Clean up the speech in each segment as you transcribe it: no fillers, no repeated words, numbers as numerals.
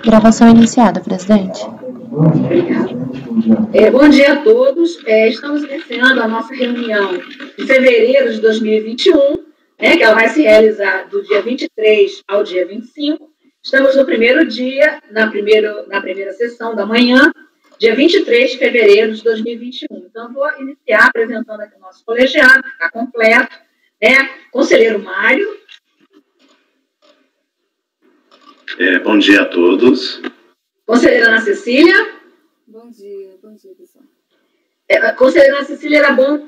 Gravação iniciada, presidente. Bom dia a todos. Estamos iniciando a nossa reunião de fevereiro de 2021, que ela vai se realizar do dia 23 ao dia 25. Estamos no primeiro dia, na primeira sessão da manhã, dia 23 de fevereiro de 2021. Então, vou iniciar apresentando aqui o nosso colegiado, que está completo, Conselheiro Mário. Bom dia a todos. Conselheira Ana Cecília. Bom dia pessoal. Conselheira Ana Cecília, era bom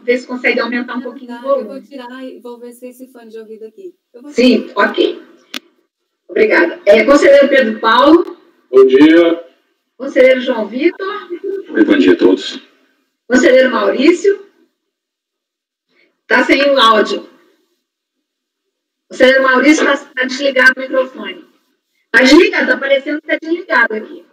ver se consegue aumentar um pouquinho o volume. Eu vou tirar e vou ver se esse fone de ouvido aqui. Sim, ok. Obrigada. Conselheiro Pedro Paulo. Bom dia. Conselheiro João Vitor. Bom dia a todos. Conselheiro Maurício. Está sem o áudio. Conselheiro Maurício está desligado o microfone. Está desligado, está parecendo que está desligado aqui.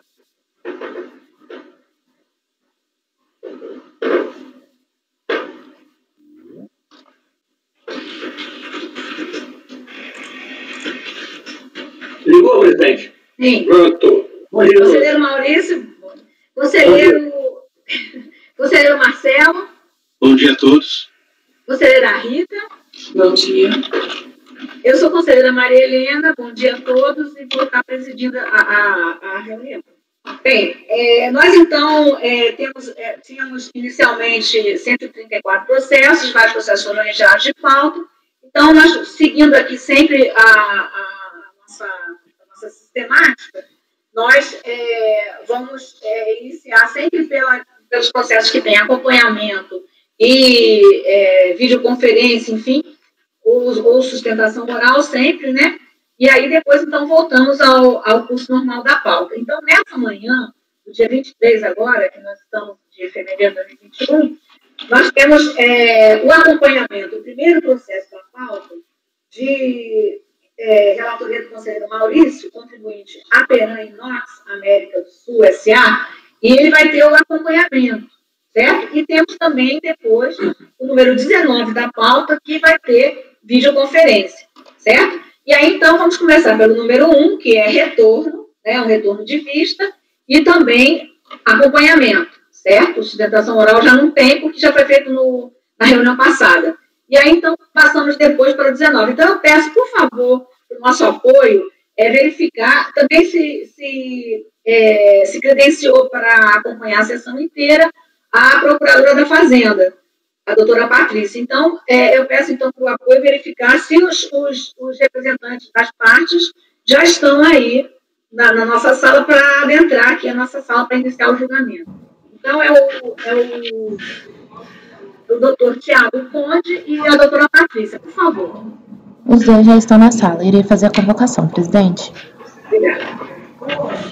Ligou, presidente? Sim. Pronto. Conselheiro Maurício. Conselheiro Marcelo. Bom dia a todos. Conselheira Rita. Bom dia. Eu sou a conselheira Maria Helena. Bom dia a todos e vou estar presidindo a reunião. Bem, nós então tínhamos inicialmente 134 processos, vários processos foram enviados de pauta. Então, nós, seguindo aqui sempre a nossa sistemática, nós vamos iniciar sempre pelos processos que têm acompanhamento e videoconferência, enfim, ou sustentação oral sempre, né? E aí, depois, então, voltamos ao curso normal da pauta. Então, nessa manhã, do dia 23 agora, que nós estamos de fevereiro de 2021, nós temos o acompanhamento, o primeiro processo da pauta, de relatoria do conselheiro Maurício, contribuinte Aperan Inox, América do Sul, S.A., e ele vai ter o acompanhamento, certo? E temos também, depois, o número 19 da pauta, que vai ter videoconferência, certo? E aí, então, vamos começar pelo número 1, que é retorno, um retorno de vista, e também acompanhamento, certo? Sustentação oral já não tem, porque já foi feito na reunião passada. E aí, então, passamos depois para o 19. Então, eu peço, por favor, o nosso apoio, verificar também se credenciou para acompanhar a sessão inteira a Procuradora da Fazenda, a doutora Patrícia. Então, eu peço, então, para o apoio verificar se os representantes das partes já estão aí na nossa sala para adentrar aqui a nossa sala para iniciar o julgamento. Então, é o doutor Tiago Conde e a doutora Patrícia, por favor. Os dois já estão na sala. Irei fazer a convocação, presidente. Obrigada.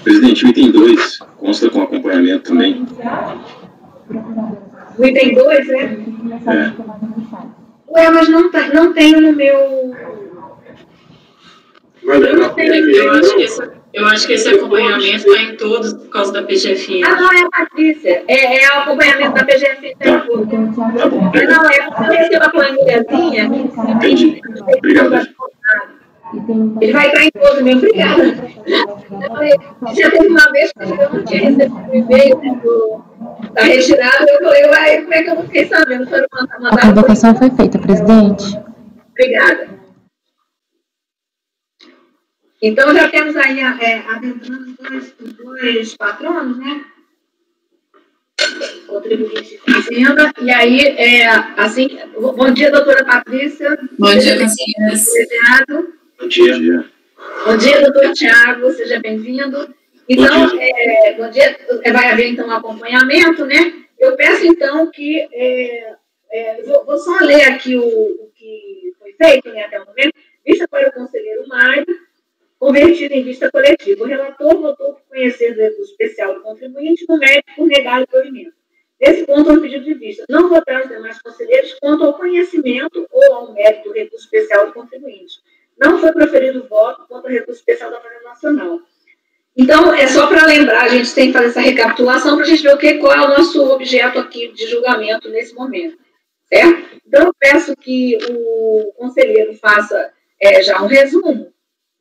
Presidente, o item 2 consta com acompanhamento também. O item 2, Ué, mas não tenho no meu... Eu acho que esse acompanhamento está em todos por causa da PGFN. Ah, não, é a Patrícia. É o acompanhamento da PGFN. Tá bom. Não, porque eu recebo a planilhazinha. Entendi. Obrigado. Ele vai entrar em todo mesmo. Obrigada. Já teve uma vez que eu não tinha recebido o e-mail da retirada, eu falei, como é que eu não fiquei sabendo? A convocação foi feita, presidente. Obrigada. Então, já temos aí adentrando os dois patronos, né? Contribuinte de Fazenda. E aí, bom dia, doutora Patrícia. Bom dia, conselheiros. Bom dia. Bom dia, doutor Tiago, seja bem-vindo. Então, bom dia, vai haver, então, um acompanhamento, né? Eu peço, então, que... vou só ler aqui o que foi feito, né, até o momento. Vista para o conselheiro Mário, convertido em vista coletiva. O relator votou por conhecer do recurso especial do contribuinte no mérito por negar o provimento. Nesse ponto, ao pedido de vista, não votar os demais conselheiros quanto ao conhecimento ou ao mérito do recurso especial do contribuinte. Não foi proferido voto quanto ao recurso especial da Fazenda Nacional. Então, é só para lembrar, a gente tem que fazer essa recapitulação para a gente ver qual é o nosso objeto aqui de julgamento nesse momento, certo? Então, eu peço que o conselheiro faça já um resumo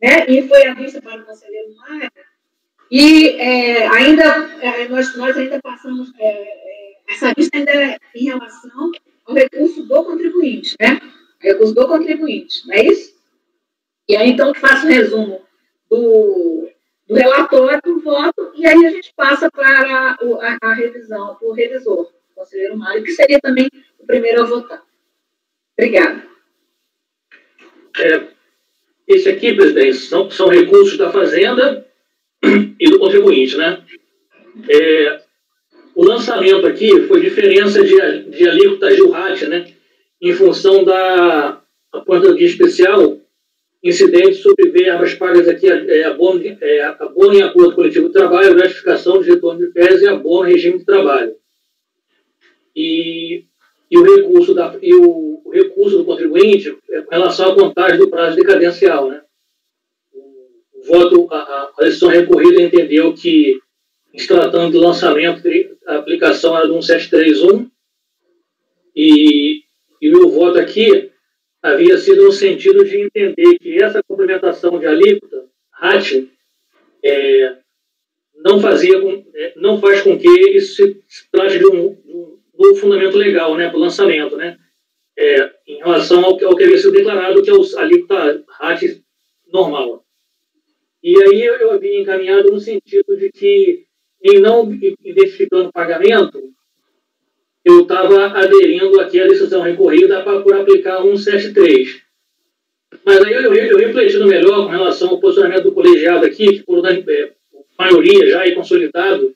né, e foi à vista para o conselheiro Mário, e nós ainda passamos, essa vista ainda é em relação ao recurso do contribuinte, né? Recurso do contribuinte, não é isso? E aí, então, faço um resumo do relatório, do voto, e aí a gente passa para a revisão, para o revisor, o conselheiro Mário, que seria também o primeiro a votar. Obrigada. Esse aqui, presidente, são recursos da Fazenda e do contribuinte, né? O lançamento aqui foi diferença de alíquota GILRAT, né? Em função da aposentadoria especial, incidente sobre verbas pagas aqui, abono em acordo coletivo de trabalho, gratificação de retorno de férias e abono regime de trabalho. E o recurso do contribuinte com relação à contagem do prazo decadencial, né? A decisão recorrida entendeu que, se tratando do lançamento, a aplicação era do 1731, e o meu voto aqui havia sido no sentido de entender que essa complementação de alíquota, RAT, não faz com que isso se trate de um novo fundamento legal, né, para o lançamento, né, em relação ao que havia sido declarado, que é a alíquota RAT normal. E aí eu havia encaminhado no sentido de que, em não identificando o pagamento, eu estava aderindo aqui à decisão recorrida por aplicar 173. Mas aí eu refletindo melhor com relação ao posicionamento do colegiado aqui, que por maioria já é consolidado,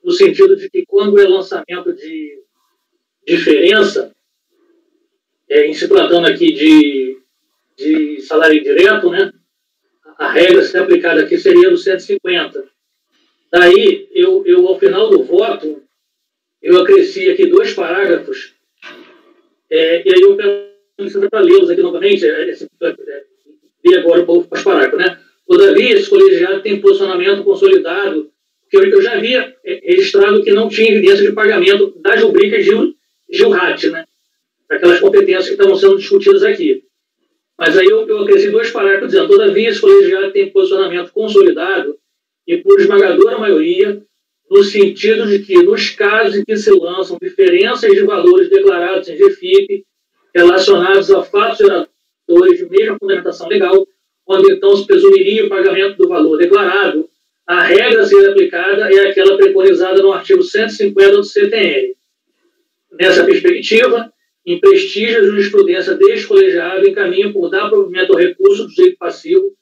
no sentido de que quando é lançamento de diferença, em se tratando aqui de salário direto, né, a regra a ser aplicada aqui seria do 150. Daí, eu ao final do voto, eu acresci aqui 2 parágrafos, e aí eu peço para lê-los aqui novamente, e agora os parágrafos, né? Todavia, esse colegiado tem posicionamento consolidado, porque eu já havia registrado que não tinha evidência de pagamento das rubricas GILRAT, né? Aquelas competências que estavam sendo discutidas aqui. Mas aí eu acresci 2 parágrafos dizendo: todavia, esse colegiado tem posicionamento consolidado e por esmagadora maioria, no sentido de que, nos casos em que se lançam diferenças de valores declarados em GFIP relacionados a fatos geradores de mesma fundamentação legal, quando então se presumiria o pagamento do valor declarado, a regra a ser aplicada é aquela preconizada no artigo 150 do CTN. Nessa perspectiva, em prestígio, a jurisprudência deste colegiado encaminha por dar provimento ao recurso do direito passivo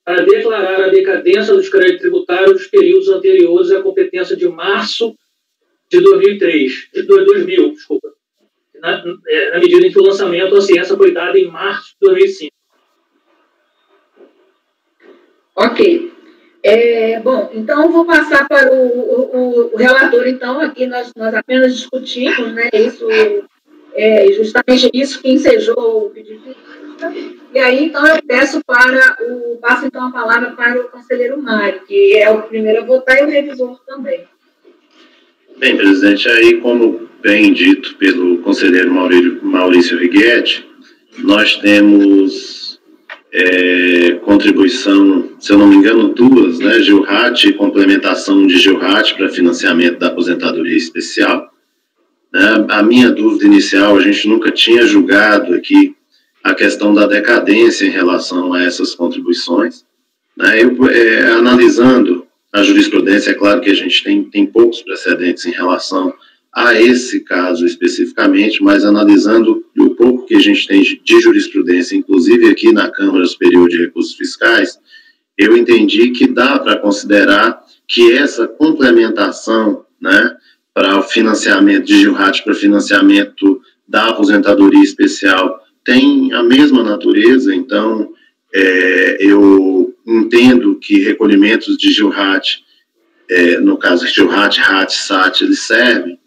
para declarar a decadência dos créditos tributários dos períodos anteriores à competência de março de 2000, na medida em que o lançamento da ciência foi dado em março de 2005. Ok. Bom, então eu vou passar para o relator. Então, aqui nós apenas discutimos, né, isso, justamente isso que ensejou o pedido de vista. E aí, então, eu passo então a palavra para o conselheiro Mário, que é o primeiro a votar e o revisor também. Bem, presidente, aí, como bem dito pelo conselheiro Maurício Righetti, nós temos contribuição, se eu não me engano, 2, né, GILRAT e complementação de GILRAT para financiamento da aposentadoria especial. Né? A minha dúvida inicial, a gente nunca tinha julgado aqui a questão da decadência em relação a essas contribuições. Né? Analisando a jurisprudência, é claro que a gente tem poucos precedentes em relação a esse caso especificamente, mas analisando o pouco que a gente tem de jurisprudência, inclusive aqui na Câmara Superior de Recursos Fiscais, eu entendi que dá para considerar que essa complementação, né, para o financiamento de GILRAT, para financiamento da aposentadoria especial, tem a mesma natureza. Então, eu entendo que recolhimentos de GILRAT, no caso de GILRAT, RAT, SAT, eles servem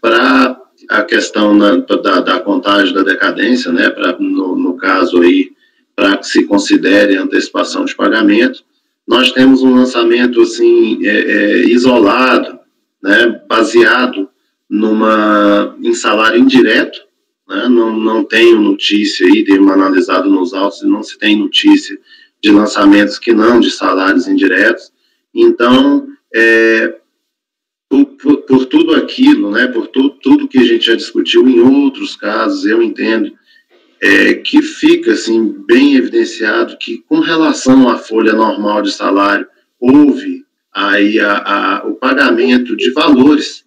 para a questão da contagem da decadência, né, no caso aí, para que se considere antecipação de pagamento. Nós temos um lançamento assim, isolado, né, baseado em salário indireto, né, não tenho notícia aí, dei uma analisada nos autos e não se tem notícia de lançamentos que não de salários indiretos. Então, por tudo aquilo, né, por tudo que a gente já discutiu em outros casos, eu entendo que fica assim, bem evidenciado que, com relação à folha normal de salário, houve aí o pagamento de valores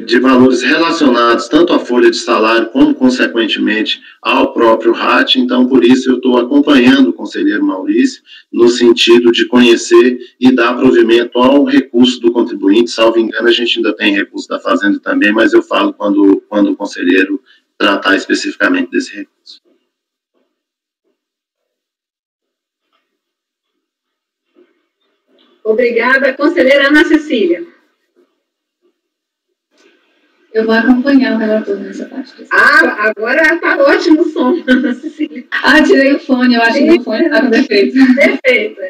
de valores relacionados tanto à folha de salário como, consequentemente, ao próprio RAT. Então, por isso, eu estou acompanhando o conselheiro Maurício no sentido de conhecer e dar provimento ao recurso do contribuinte. Salvo engano, a gente ainda tem recurso da Fazenda também, mas eu falo quando o conselheiro tratar especificamente desse recurso. Obrigada. Conselheira Ana Cecília. Eu vou acompanhar o relator nessa parte. Agora está ótimo o som, Ana Cecília. Tirei o fone, eu acho que o fone está com defeito. Perfeito.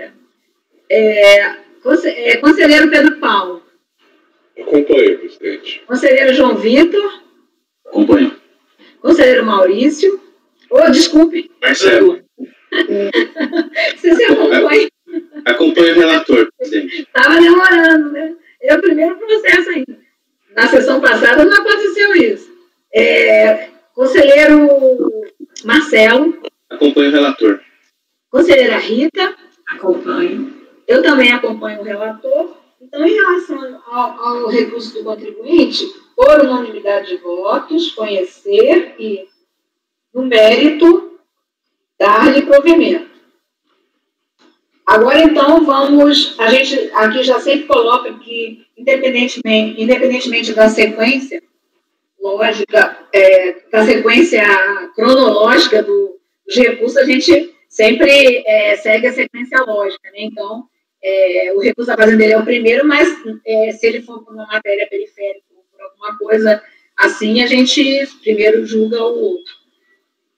Conselheiro Pedro Paulo. Acompanho, presidente. Conselheiro João Vitor. Acompanho. Conselheiro Maurício. Desculpe. Marcelo. Você se acompanha? Acompanho o relator, presidente. Estava demorando, né? É o primeiro processo ainda. Na sessão passada não aconteceu isso. Conselheiro Marcelo. Acompanho o relator. Conselheira Rita. Acompanho. Eu também acompanho o relator. Então, em relação ao recurso do contribuinte, por unanimidade de votos, conhecer e, no mérito, dar-lhe provimento. Agora, então, a gente aqui já sempre coloca que, independentemente da sequência lógica, da sequência cronológica dos recursos, a gente sempre segue a sequência lógica, né? Então, o recurso da Fazendeira é o primeiro, mas se ele for por uma matéria periférica ou por alguma coisa assim, a gente primeiro julga o outro.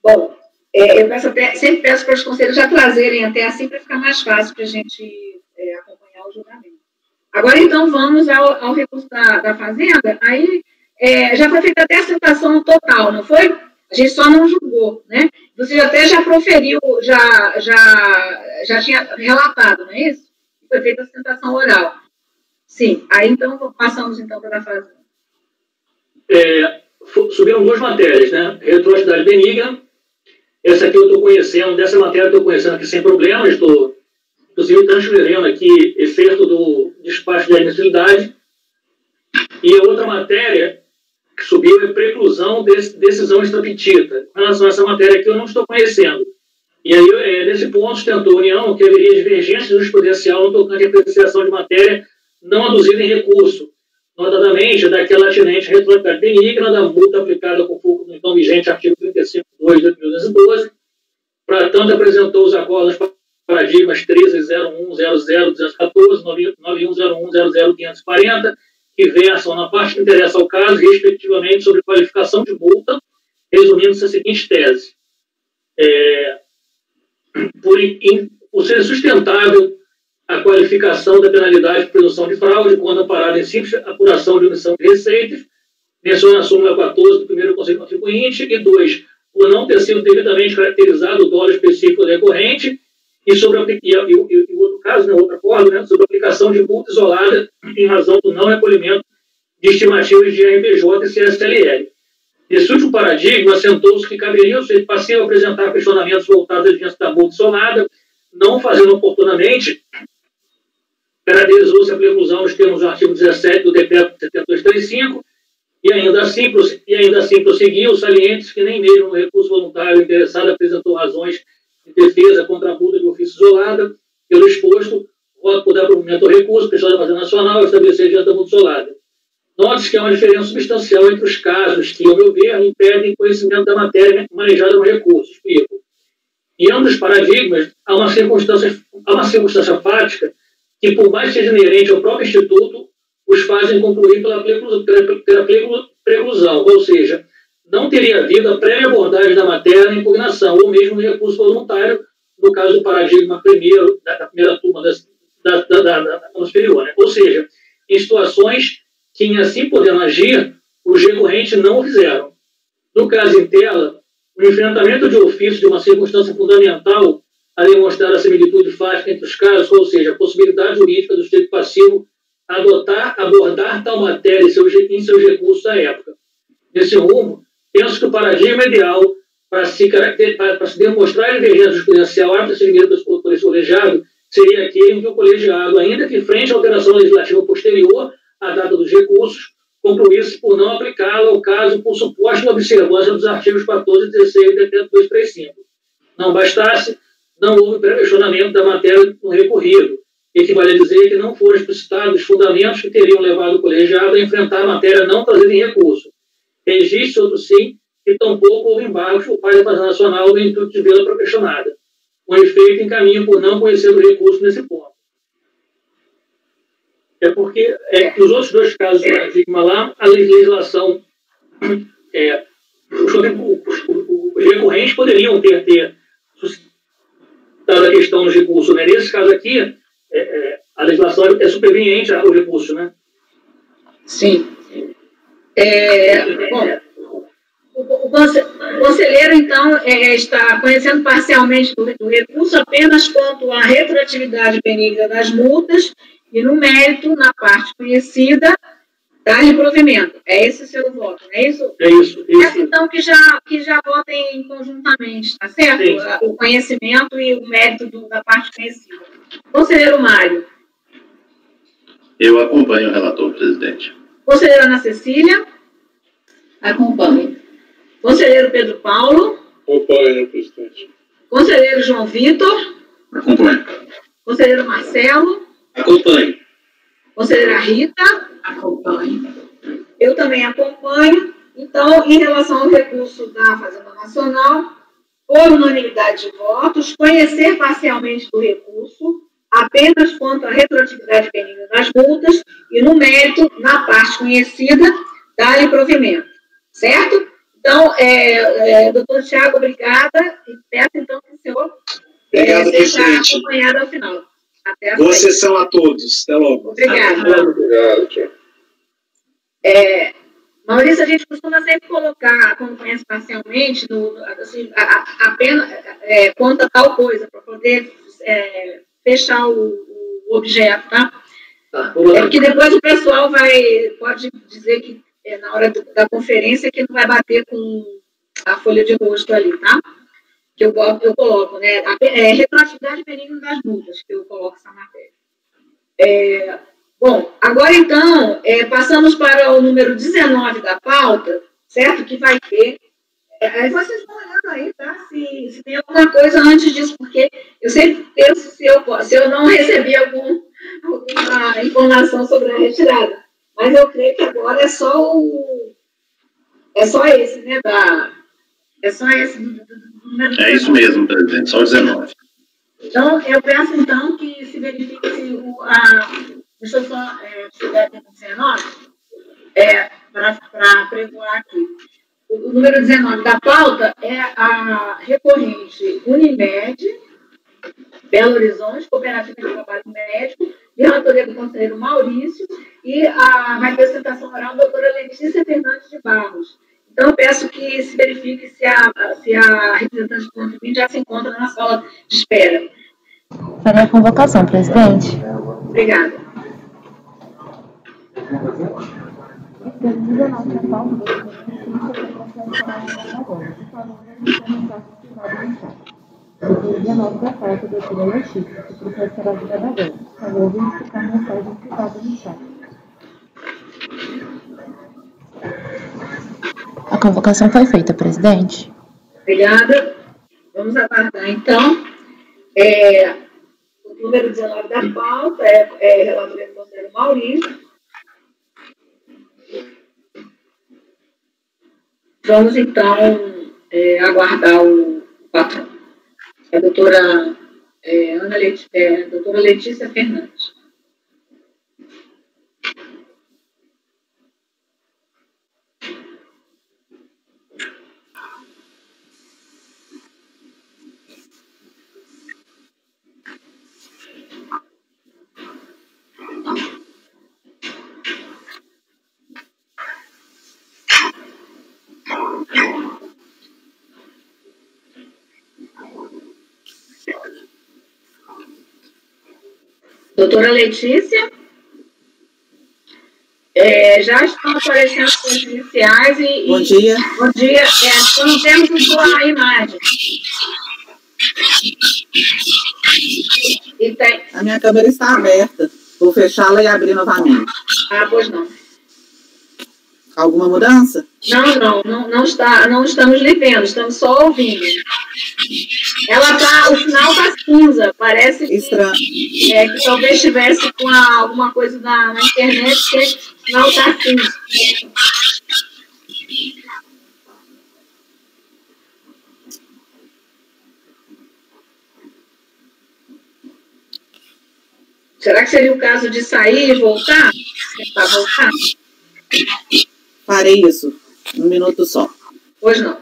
Bom, eu sempre peço para os conselheiros já trazerem até assim para ficar mais fácil para a gente acompanhar o julgamento. Agora, então, vamos ao recurso da Fazenda. Aí, já foi feita até a citação total, não foi? A gente só não julgou, né? Você até já proferiu, já tinha relatado, não é isso? Foi feita a citação oral. Sim. Aí, então, passamos, então, para a Fazenda. Subiram duas matérias, né? Retroatividade benigna. Essa aqui eu estou conhecendo, dessa matéria eu estou conhecendo aqui sem problema, estou, inclusive, transferindo aqui efeito do despacho de admissibilidade. E a outra matéria que subiu é preclusão de decisão extrapetita. Em relação a essa matéria aqui, eu não estou conhecendo. E aí, nesse ponto, sustentou a União que haveria divergência jurisprudencial no tocante à apreciação de matéria não aduzida em recurso, notadamente daquela atinente retroatividade benigna da multa aplicada com no então vigente artigo 35.2 de 2012. Para tanto, apresentou os acordos paradigmas 13.01.00.214, 91.01.00.540, que versam na parte que interessa ao caso, respectivamente, sobre qualificação de multa, resumindo-se a seguinte tese. Por ser sustentável a qualificação da penalidade de presunção de fraude quando amparada em simples apuração de omissão de receitas, menciona a súmula 14 do primeiro Conselho Contribuinte, e 2, por não ter sido devidamente caracterizado o dolo específico decorrente, e o outro caso, né, outro acordo, né, sobre a aplicação de multa isolada em razão do não recolhimento de estimativas de RPJ e CSLL. Nesse último paradigma, assentou-se que caberia o sujeito passivo apresentar questionamentos voltados à evidência da multa isolada, não fazendo oportunamente, caracterizou-se a preclusão nos termos do artigo 17 do Decreto 7235, e ainda assim prosseguiu, salientes que nem mesmo no recurso voluntário interessado apresentou razões de defesa contra a multa de ofício isolada. Pelo exposto, voto por dar provimento ao recurso, pressionado da Fazenda Nacional, estabelecer diante da multa isolada. Note-se que há uma diferença substancial entre os casos que, ao meu ver, impedem conhecimento da matéria manejada no recurso. Explico. Em ambos os paradigmas, há uma circunstância fática que, por mais seja inerente ao próprio Instituto, os fazem concluir pela preclusão, ou seja, não teria havido a prévia abordagem da matéria na impugnação, ou mesmo no recurso voluntário, no caso do paradigma primeiro, da primeira turma da superior. Né? Ou seja, em situações que, em assim podendo agir, os recorrentes não o fizeram. No caso em tela, O enfrentamento de ofício de uma circunstância fundamental a demonstrar a similitude fática entre os casos, ou seja, a possibilidade jurídica do sujeito passivo abordar tal matéria em seus recursos à época. Nesse rumo, penso que o paradigma ideal para se demonstrar a divergência jurisprudencial apta a ser pelo colegiado seria aquele em que o colegiado, ainda que frente à alteração legislativa posterior à data dos recursos, concluísse por não aplicá-la ao caso por suposta observância dos artigos 14 e 16 do Decreto 235. Não bastasse, não houve pré-questionamento da matéria no recorrido, equivale a dizer que não foram explicitados os fundamentos que teriam levado o colegiado a enfrentar a matéria não trazida em recurso. Existe, outro sim, que tampouco houve embargos por parte da Fazenda Nacional no intuito de vê-la pré-questionada. Com efeito, encaminho por não conhecer o recurso nesse ponto. É porque, nos outros dois casos do paradigma lá, a legislação, os recorrentes poderiam ter suscitado a questão dos recursos, né? Nesse caso aqui, a legislação é superveniente ao recurso, né? Sim. Bom, o conselheiro, então, está conhecendo parcialmente do recurso apenas quanto à retroatividade benigna das multas e, no mérito, na parte conhecida, dá-lhe provimento. É esse o seu voto, não é isso? É isso. Peço, então, que já votem conjuntamente, tá certo? Sim. O conhecimento e o mérito da parte conhecida. Conselheiro Mário. Eu acompanho o relator, presidente. Conselheira Ana Cecília. Acompanho. Conselheiro Pedro Paulo. Acompanho, presidente. Conselheiro João Vitor. Acompanho. Conselheiro Marcelo. Acompanho. Conselheira Rita. Acompanho. Eu também acompanho. Então, em relação ao recurso da Fazenda Nacional, por unanimidade de votos, conhecer parcialmente do recurso, apenas quanto à retroatividade benigna das multas, e no mérito, na parte conhecida, dar-lhe provimento. Certo? Então, doutor Tiago, obrigada, e peço então que o senhor Obrigado, seja presidente. acompanhado ao final. Até a Boa próxima. sessão a todos. Até logo. Obrigada. Obrigado, tchau. Maurício, a gente costuma sempre colocar, como conhece parcialmente, assim, apenas conta tal coisa, para poder fechar o objeto, tá? Porque depois o pessoal pode dizer que na hora da conferência que não vai bater com a folha de rosto ali, tá? Que eu coloco, né? Retroatividade benigna das multas, que eu coloco essa matéria. Bom, agora então, passamos para o número 19 da pauta, certo? Que vai ter. Aí vocês vão olhando aí, tá? Se tem alguma coisa antes disso, porque eu sempre penso se eu não recebi alguma informação sobre a retirada. Mas eu creio que agora é só esse, né? É só esse do número 19. É isso mesmo, presidente, só 19. Então, eu peço então que se verifique se deixa eu só chegar aqui no 19, para pregoar aqui. O número 19 da pauta é a recorrente Unimed, Belo Horizonte, Cooperativa de Trabalho Médico, de relatoria do conselheiro Maurício, e a representação oral da doutora Letícia Fernandes de Barros. Então, eu peço que se verifique se a representante do contribuinte já se encontra na sala de espera. Farei a convocação, presidente. Obrigada. Depois 19 da pauta, doutora Letícia, que processo será julgado. Por favor, verificar a mensagem privada no chat. A convocação foi feita, presidente. Obrigada. Vamos aguardar, então. O número 19 da pauta é relatoria do conselheiro Maurício. Vamos, então, aguardar o patrão. A doutora Letícia Fernandes. Doutora Letícia, já estão aparecendo as iniciais e... Bom dia. Bom dia. Não temos a imagem. E tem... A minha câmera está aberta. Vou fechá-la e abrir novamente. Ah, pois não. Alguma mudança? Não estamos lhe vendo, estamos só ouvindo. O sinal está cinza, parece que talvez estivesse com alguma coisa na internet, que o sinal está cinza. Será que seria o caso de sair e voltar? Tentar voltar? Farei isso. 1 minuto só. Pois não.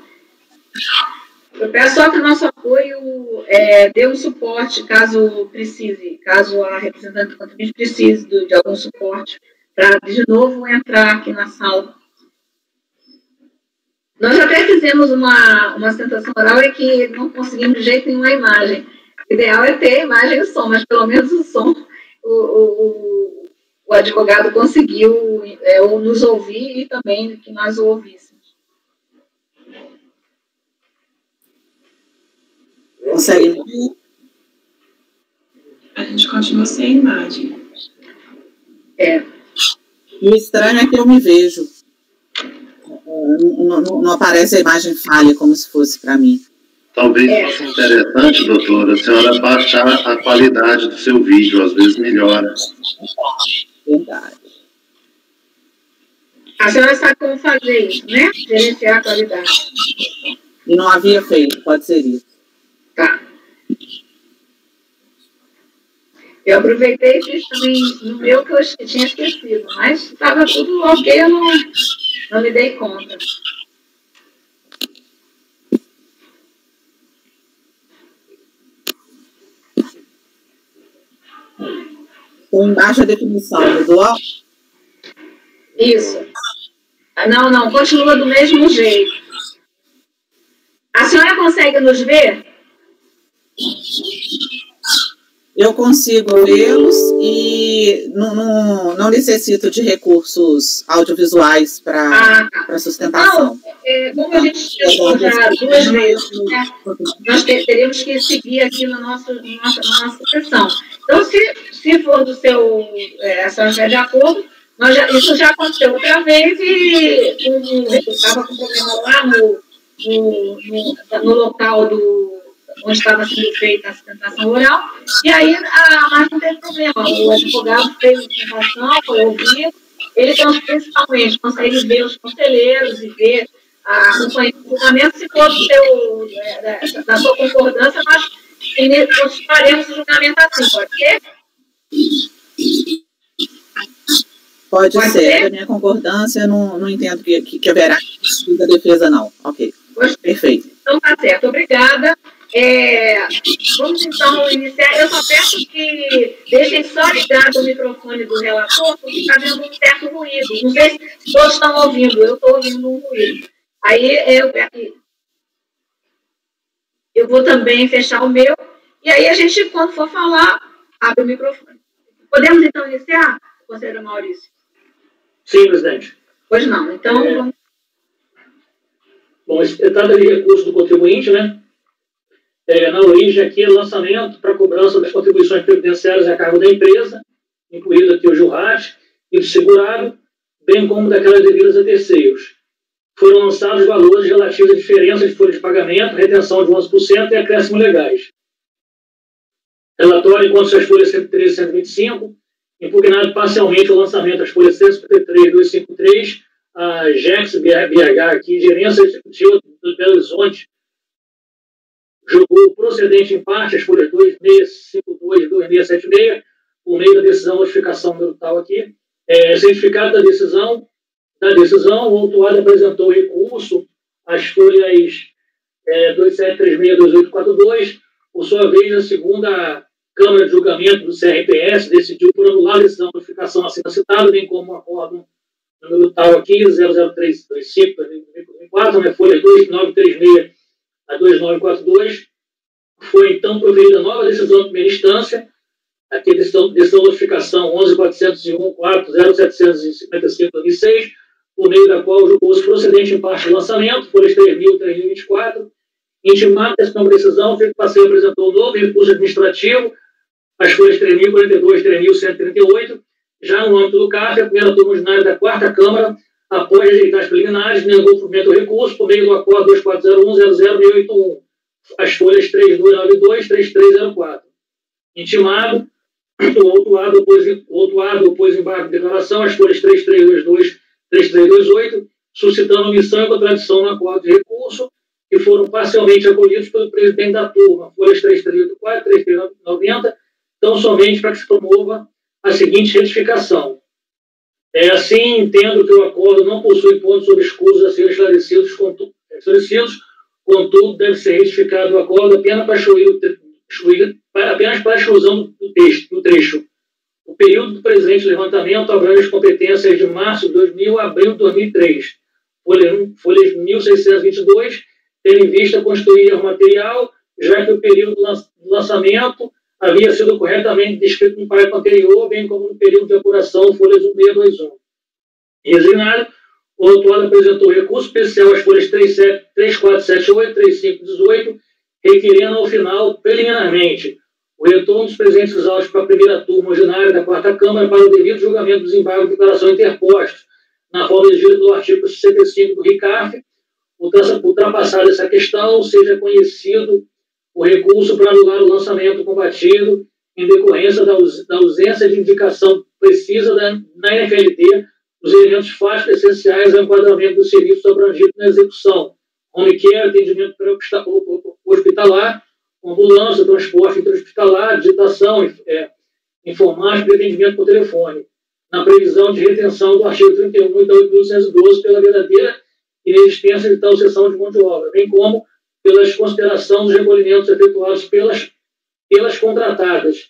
Eu peço só que o nosso apoio dê um suporte, caso precise, caso a representante do contribuinte precise de algum suporte, para de novo entrar aqui na sala. Nós até fizemos uma sustentação oral e que não conseguimos de jeito nenhum a imagem. O ideal é ter a imagem e o som, mas pelo menos o som o advogado conseguiu nos ouvir e também que nós o ouvíssemos. Consegue? A gente continua sem imagem. E o estranho é que eu me vejo. Não aparece a imagem falha como se fosse para mim. Talvez fosse interessante, doutora, a senhora baixar a qualidade do seu vídeo, às vezes melhora. Verdade. A senhora sabe como fazer isso, né? Gerenciar a qualidade. E não havia feito, pode ser isso. Tá. Eu aproveitei e fiz também no meu que eu tinha esquecido, mas estava tudo ok, eu não me dei conta. Com baixa definição, visual? Isso. Não, continua do mesmo jeito. A senhora consegue nos ver? Eu consigo vê-los e não necessito de recursos audiovisuais para sustentação. Como a gente testou já 2 vezes, né? Nós teríamos que seguir aqui na nossa sessão. Então, se for do seu, a senhora estiver de acordo, isso já aconteceu outra vez e estava com problema lá no local onde estava sendo feita a sustentação oral, e aí mas não teve problema. O advogado fez a sustentação, foi ouvido, ele principalmente consegue ver os conselheiros e ver acompanhar o julgamento. Se for da sua concordância, nós faremos o julgamento assim, pode ser? Pode ser. Da minha concordância, não entendo que haverá da defesa, não. Ok. Perfeito. Então, tá certo. Obrigada. Vamos, então, iniciar. Eu só peço que deixem só ligado o microfone do relator, porque está havendo um certo ruído. Não sei se todos estão ouvindo. Eu estou ouvindo um ruído. Aí, eu vou também fechar o meu. E aí, a gente, quando for falar, abre o microfone. Podemos, então, iniciar, conselheiro Maurício? Sim, presidente. Pois não. Então, vamos... Bom, trata de recurso do contribuinte, né? Na origem aqui é lançamento para cobrança das contribuições previdenciárias a cargo da empresa, incluído aqui o JURAT e o segurado, bem como daquelas devidas a terceiros. Foram lançados valores relativos à diferença de folha de pagamento, retenção de 11% e acréscimo legais. Relatório enquanto suas folhas 113 e 125, impugnado parcialmente o lançamento das folhas 153 e 253, a GEX BH aqui, Gerência Executiva do Belo Horizonte, julgou procedente em parte as folhas 2652 e 2676, por meio da decisão notificação número tal aqui. Certificado da decisão, o autuado apresentou recurso às folhas 2736 e 2842. Por sua vez, a segunda Câmara de Julgamento do CRPS decidiu por anular a decisão de notificação acima citada, bem como o acórdão número tal aqui, 00325-2004, na folha 2936 a 2942, foi então proferida nova decisão de primeira instância, aqui decisão notificação 11.401.4.0755/2006, por meio da qual julgou os procedente em parte do lançamento, folhas 3.000 e 3.024, intimado dessa não precisão, feito passeio apresentou um novo recurso administrativo, as folhas 3.042 e 3.138, já no âmbito do CAF, a primeira turma ordinária da 4ª Câmara, após rejeitar as preliminares, negou o cumprimento do recurso por meio do acordo 2401.00.681, as folhas 3292 e 3304. Intimado, o autuado opôs embargo de declaração às folhas 3322 e 3328, suscitando omissão e contradição no acordo de recurso, que foram parcialmente acolhidos pelo presidente da turma, folhas 3384 e 3390, tão somente para que se promova a seguinte retificação. Assim, entendo que o acordo não possui pontos obscuros a serem esclarecidos, contudo, deve ser retificado o acordo apenas para a exclusão do trecho. O período do presente levantamento abrange as competências de março de 2000 a abril de 2003. Folhas 1622, tendo em vista constituir erro material, já que o período do lançamento havia sido corretamente descrito no parágrafo anterior, bem como no período de apuração, folhas 1621. Resignado, o autuado apresentou recurso especial às folhas 3478 e 3518, requerendo ao final, preliminarmente, o retorno dos presentes autos para a primeira turma ordinária da 4ª Câmara para o devido julgamento dos embargos de declaração interpostos, na forma exigida pelo artigo 65 do RICAF. Ultrapassada essa questão, seja conhecido o recurso para anular o lançamento combatido em decorrência da ausência de indicação precisa na NFLT dos elementos fáticos essenciais ao enquadramento dos serviços abrangidos na execução: home care, atendimento hospitalar, ambulância, transporte intra-hospitalar, digitação, informática e atendimento por telefone, na previsão de retenção do artigo 31 e da 8.112 pela verdadeira inexistência de tal seção de mão de obra, bem como pela desconsideração dos recolhimentos efetuados pelas contratadas.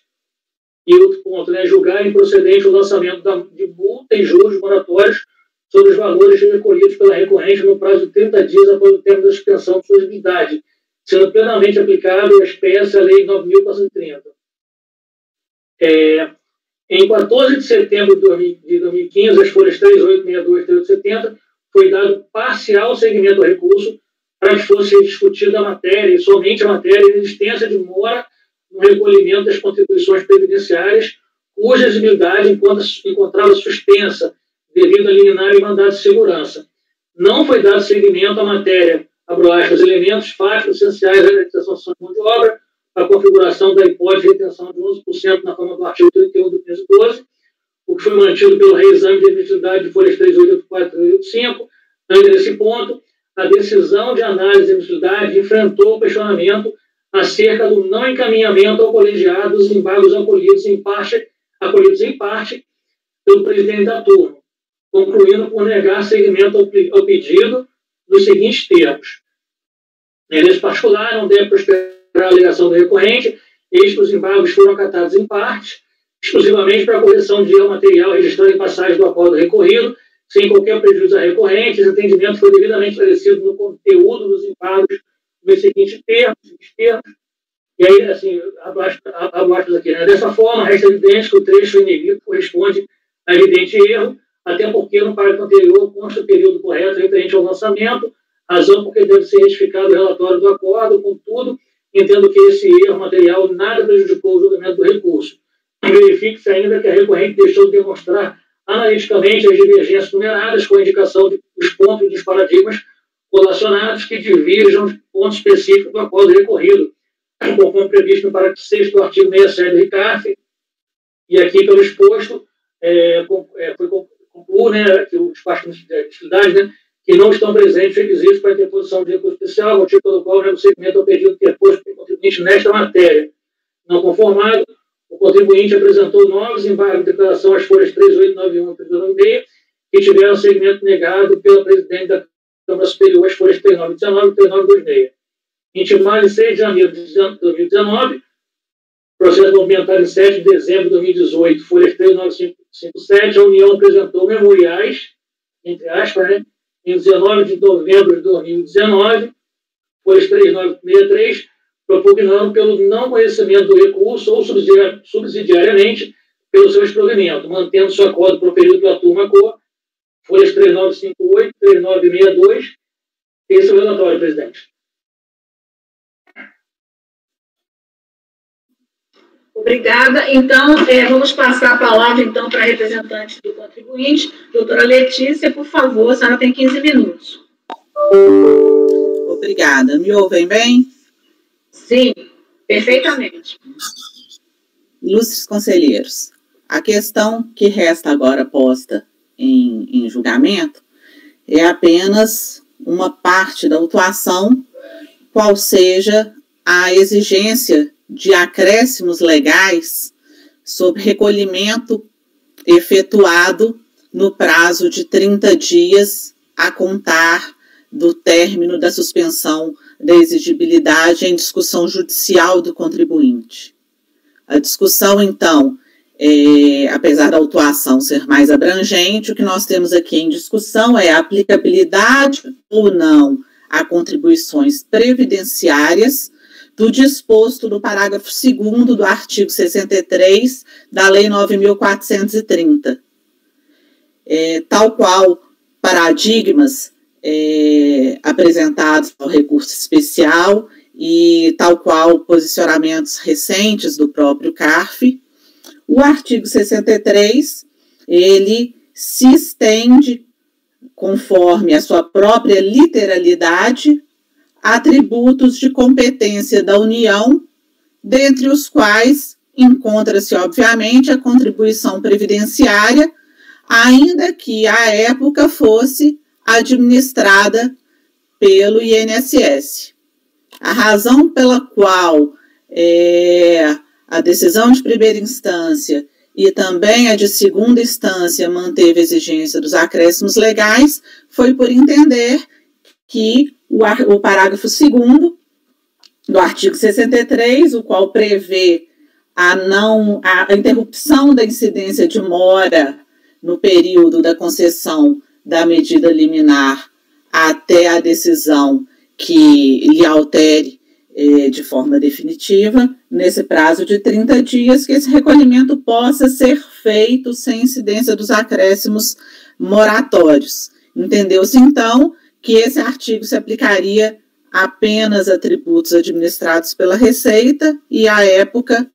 E outro ponto, julgar improcedente o lançamento de multa e juros moratórios sobre os valores recolhidos pela recorrente no prazo de 30 dias após o termo da suspensão de sua atividade, sendo plenamente aplicável a espécie a Lei 9.430. Em 14 de setembro de 2015, as folhas 3862 e 3870, foi dado parcial seguimento ao recurso para que fosse discutida a matéria, e somente a matéria, de existência de mora no recolhimento das contribuições previdenciárias, cuja exigibilidade encontrava suspensa devido a liminar e mandado de segurança. Não foi dado seguimento à matéria, abro aspas, elementos fáticos essenciais à realização de mão de obra, a configuração da hipótese de retenção de 11% na forma do artigo 31 do 512, o que foi mantido pelo reexame de admissibilidade de folhas 3884 e 385. Ainda nesse ponto, a decisão de análise de admissibilidade enfrentou o questionamento acerca do não encaminhamento ao colegiado dos embargos acolhidos em parte pelo presidente da turma, concluindo por negar seguimento ao pedido nos seguintes termos. Nesse particular, não deve prosperar a alegação do recorrente, eis que os embargos foram acatados em parte, exclusivamente para a correção de erro material registrado em passagem do acordo recorrido, sem qualquer prejuízo à recorrente. Esse entendimento foi devidamente esclarecido no conteúdo dos embargos nos seguintes termos. E aí, assim, abaixo aqui, dessa forma, resta evidente que o trecho inimigo corresponde a evidente erro, até porque no parágrafo anterior consta o período correto referente ao lançamento, razão porque deve ser retificado o relatório do acordo. Contudo, entendo que esse erro material nada prejudicou o julgamento do recurso. Verifique-se ainda que a recorrente deixou de demonstrar analiticamente as divergências numeradas com a indicação dos pontos e dos paradigmas relacionados que divirjam os pontos específicos do acordo recorrido, conforme previsto no parágrafo 6 do artigo 67 do RICAF. E aqui, pelo exposto, concluo que os partes de atividade que não estão presentes requisitos para a interposição de recurso especial, motivo pelo qual o segmento ao pedido interposto pelo contribuinte nesta matéria. Não conformado, o contribuinte apresentou novos embargos de declaração às folhas 3891 e 3896, que tiveram segmento negado pela presidente da Câmara Superior, as folhas 3919 e 3926. Intimado em 6 de janeiro de 2019, processo movimentado em 7 de dezembro de 2018, folhas 3957, a União apresentou memoriais, entre aspas, em 19 de novembro de 2019, folhas 3963, propugnando pelo não conhecimento do recurso ou subsidiariamente pelo seu desprovimento, mantendo seu acordo proferido pela turma cor, folhas 3958, 3962. Esse é o relatório, presidente. Obrigada. Então, vamos passar a palavra, então, para a representante do contribuinte, doutora Letícia, por favor, a senhora tem 15 minutos. Obrigada. Me ouvem bem? Sim, perfeitamente. Ilustres conselheiros, a questão que resta agora posta em julgamento é apenas uma parte da autuação, qual seja a exigência de acréscimos legais sobre recolhimento efetuado no prazo de 30 dias a contar do término da suspensão da exigibilidade em discussão judicial do contribuinte. A discussão, então, apesar da autuação ser mais abrangente, o que nós temos aqui em discussão é a aplicabilidade ou não a contribuições previdenciárias do disposto no parágrafo 2º do artigo 63 da Lei 9.430. Tal qual paradigmas apresentados ao recurso especial e tal qual posicionamentos recentes do próprio CARF, o artigo 63, ele se estende, conforme a sua própria literalidade, atributos de competência da União, dentre os quais encontra-se, obviamente, a contribuição previdenciária, ainda que à época fosse administrada pelo INSS. A razão pela qual a decisão de primeira instância e também a de segunda instância manteve a exigência dos acréscimos legais foi por entender que o parágrafo 2º do artigo 63, o qual prevê a interrupção da incidência de mora no período da concessão da medida liminar até a decisão que lhe altere de forma definitiva, nesse prazo de 30 dias, que esse recolhimento possa ser feito sem incidência dos acréscimos moratórios. Entendeu-se, então, que esse artigo se aplicaria apenas a tributos administrados pela Receita e, à época,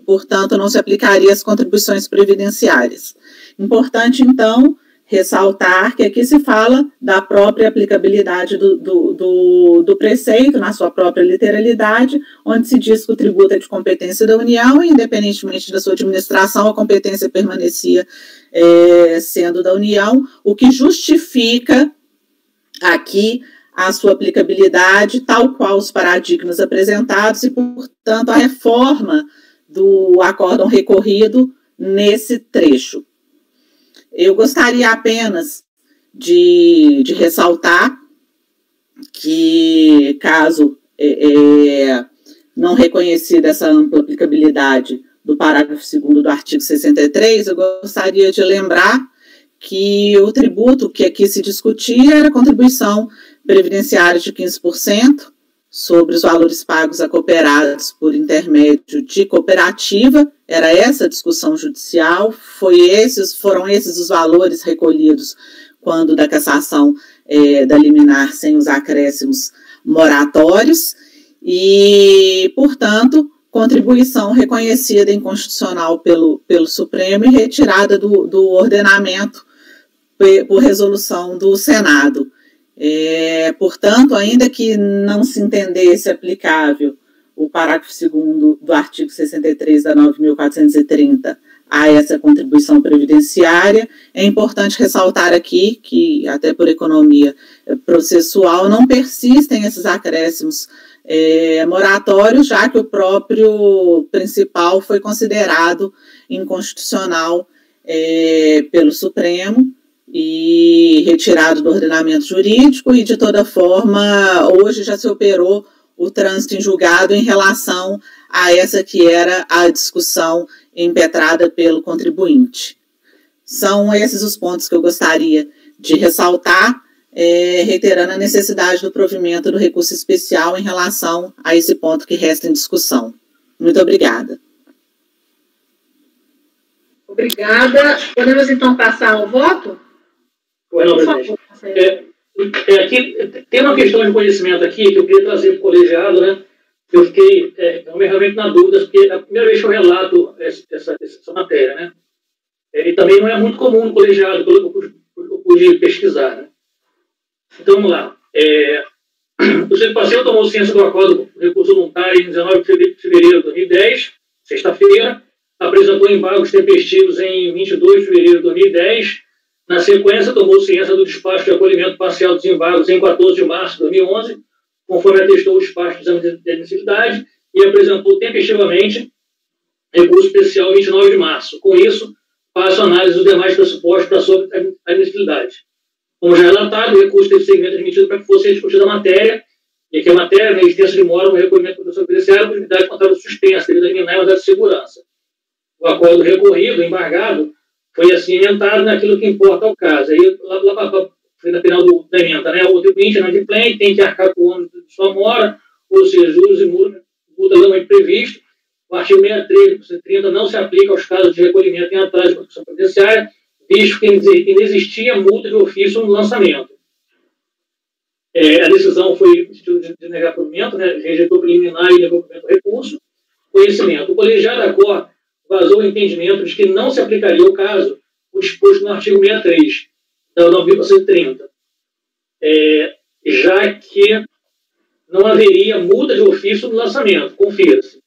portanto, não se aplicaria às contribuições previdenciárias. Importante, então, ressaltar que aqui se fala da própria aplicabilidade do preceito, na sua própria literalidade, onde se diz que o tributo é de competência da União e, independentemente da sua administração, a competência permanecia sendo da União, o que justifica aqui a sua aplicabilidade, tal qual os paradigmas apresentados e, portanto, a reforma do acórdão recorrido nesse trecho. Eu gostaria apenas de ressaltar que, caso não reconhecida essa ampla aplicabilidade do parágrafo 2º do artigo 63, eu gostaria de lembrar que o tributo que aqui se discutia era a contribuição previdenciária de 15% sobre os valores pagos a cooperados por intermédio de cooperativa. Era essa a discussão judicial, foram esses os valores recolhidos quando da cassação da liminar sem os acréscimos moratórios e, portanto, contribuição reconhecida inconstitucional pelo Supremo e retirada do ordenamento por resolução do Senado. Portanto, ainda que não se entendesse aplicável o parágrafo 2º do artigo 63 da 9.430 a essa contribuição previdenciária, é importante ressaltar aqui que, até por economia processual, não persistem esses acréscimos moratórios, já que o próprio principal foi considerado inconstitucional pelo Supremo e retirado do ordenamento jurídico, e, de toda forma, hoje já se operou o trânsito em julgado em relação a essa que era a discussão impetrada pelo contribuinte. São esses os pontos que eu gostaria de ressaltar reiterando a necessidade do provimento do recurso especial em relação a esse ponto que resta em discussão. Muito obrigada. Obrigada. Podemos, então, passar ao voto? Por favor. Aqui tem uma questão de conhecimento aqui que eu queria trazer para o colegiado, né? Eu fiquei realmente na dúvida, porque é a primeira vez que eu relato essa matéria, né? E também não é muito comum no colegiado, pelo que eu pude pesquisar, né? Então, vamos lá. O Conselho Parcial tomou ciência do acordo do recurso voluntário em 19 de fevereiro de 2010, sexta-feira, apresentou embargos tempestivos em 22 de fevereiro de 2010, na sequência tomou ciência do despacho de acolhimento parcial dos embargos em 14 de março de 2011, conforme atestou o despacho de exame de admissibilidade, e apresentou tempestivamente recurso especial em 29 de março. Com isso, passo a análise dos demais pressupostos para sua admissibilidade. Como já relatado, o recurso teve segmento admitido para que fosse discutida a matéria, e que a matéria, na existência de mora no recolhimento da produção judiciária, a possibilidade contábil suspensa, devido a eliminar a mandado de segurança. O acordo recorrido, embargado, foi assim emendado naquilo que importa ao caso. Aí, foi na final da emenda, né? O contribuinte inadimplente tem que arcar com o ônus de sua mora, ou seja, juros e multa legalmente previsto. O artigo 63 do 130 não se aplica aos casos de recolhimento em atraso de produção previdenciária, visto que inexistia multa de ofício no lançamento. A decisão foi de negar provimento, né? Rejeitou preliminar e negou provimento do recurso. Conhecimento. O colegiado da COR vazou o entendimento de que não se aplicaria ao caso o disposto no artigo 63 da 9.130, já que não haveria multa de ofício no lançamento. Confira-se.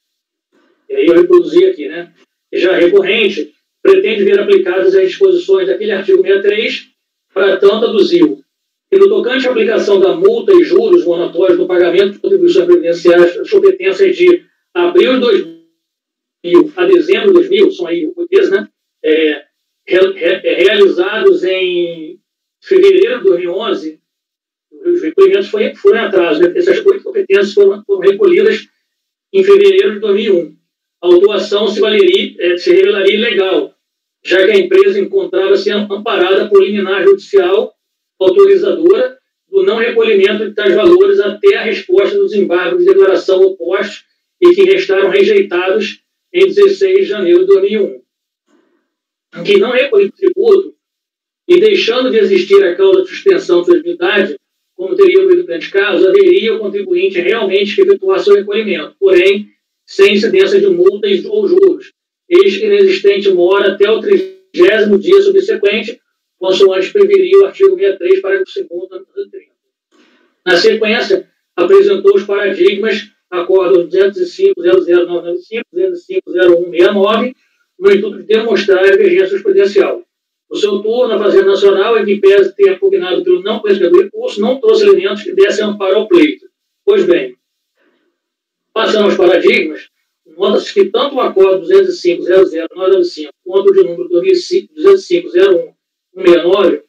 E aí eu reproduzi aqui, né? Já recorrente, pretende ver aplicadas as disposições daquele artigo 63, para tanto aduziu que no tocante à aplicação da multa e juros monatórios no pagamento de contribuições previdenciárias, as competências de abril de 2000 a dezembro de 2000, são aí 8 meses, né? Realizados em fevereiro de 2011, os recolhimentos foram em atraso, né? Essas 8 competências foram recolhidas em fevereiro de 2001. A autuação se revelaria ilegal, já que a empresa encontrava-se amparada por liminar judicial autorizadora do não recolhimento de tais valores até a resposta dos embargos de declaração opostos e que restaram rejeitados em 16 de janeiro de 2001. Que não recolheu o tributo e deixando de existir a causa de suspensão de sua atividade, como teria ocorrido no presente caso, haveria o contribuinte realmente que efetuar seu recolhimento, porém, sem incidência de multas ou juros, eis que inexistente mora até o 30º dia subsequente, consoante preveria o artigo 63, parágrafo 2º da 30. Na sequência, apresentou os paradigmas acordo 205.00995, 205.0169, no intuito de demonstrar a divergência jurisprudencial. O seu turno, a Fazenda Nacional, em que pese ter pugnado pelo não conhecimento do recurso, não trouxe elementos que dessem amparo ao pleito. Pois bem, passando aos paradigmas, nota-se que tanto o acordo 205.00995 quanto o de número 205.0169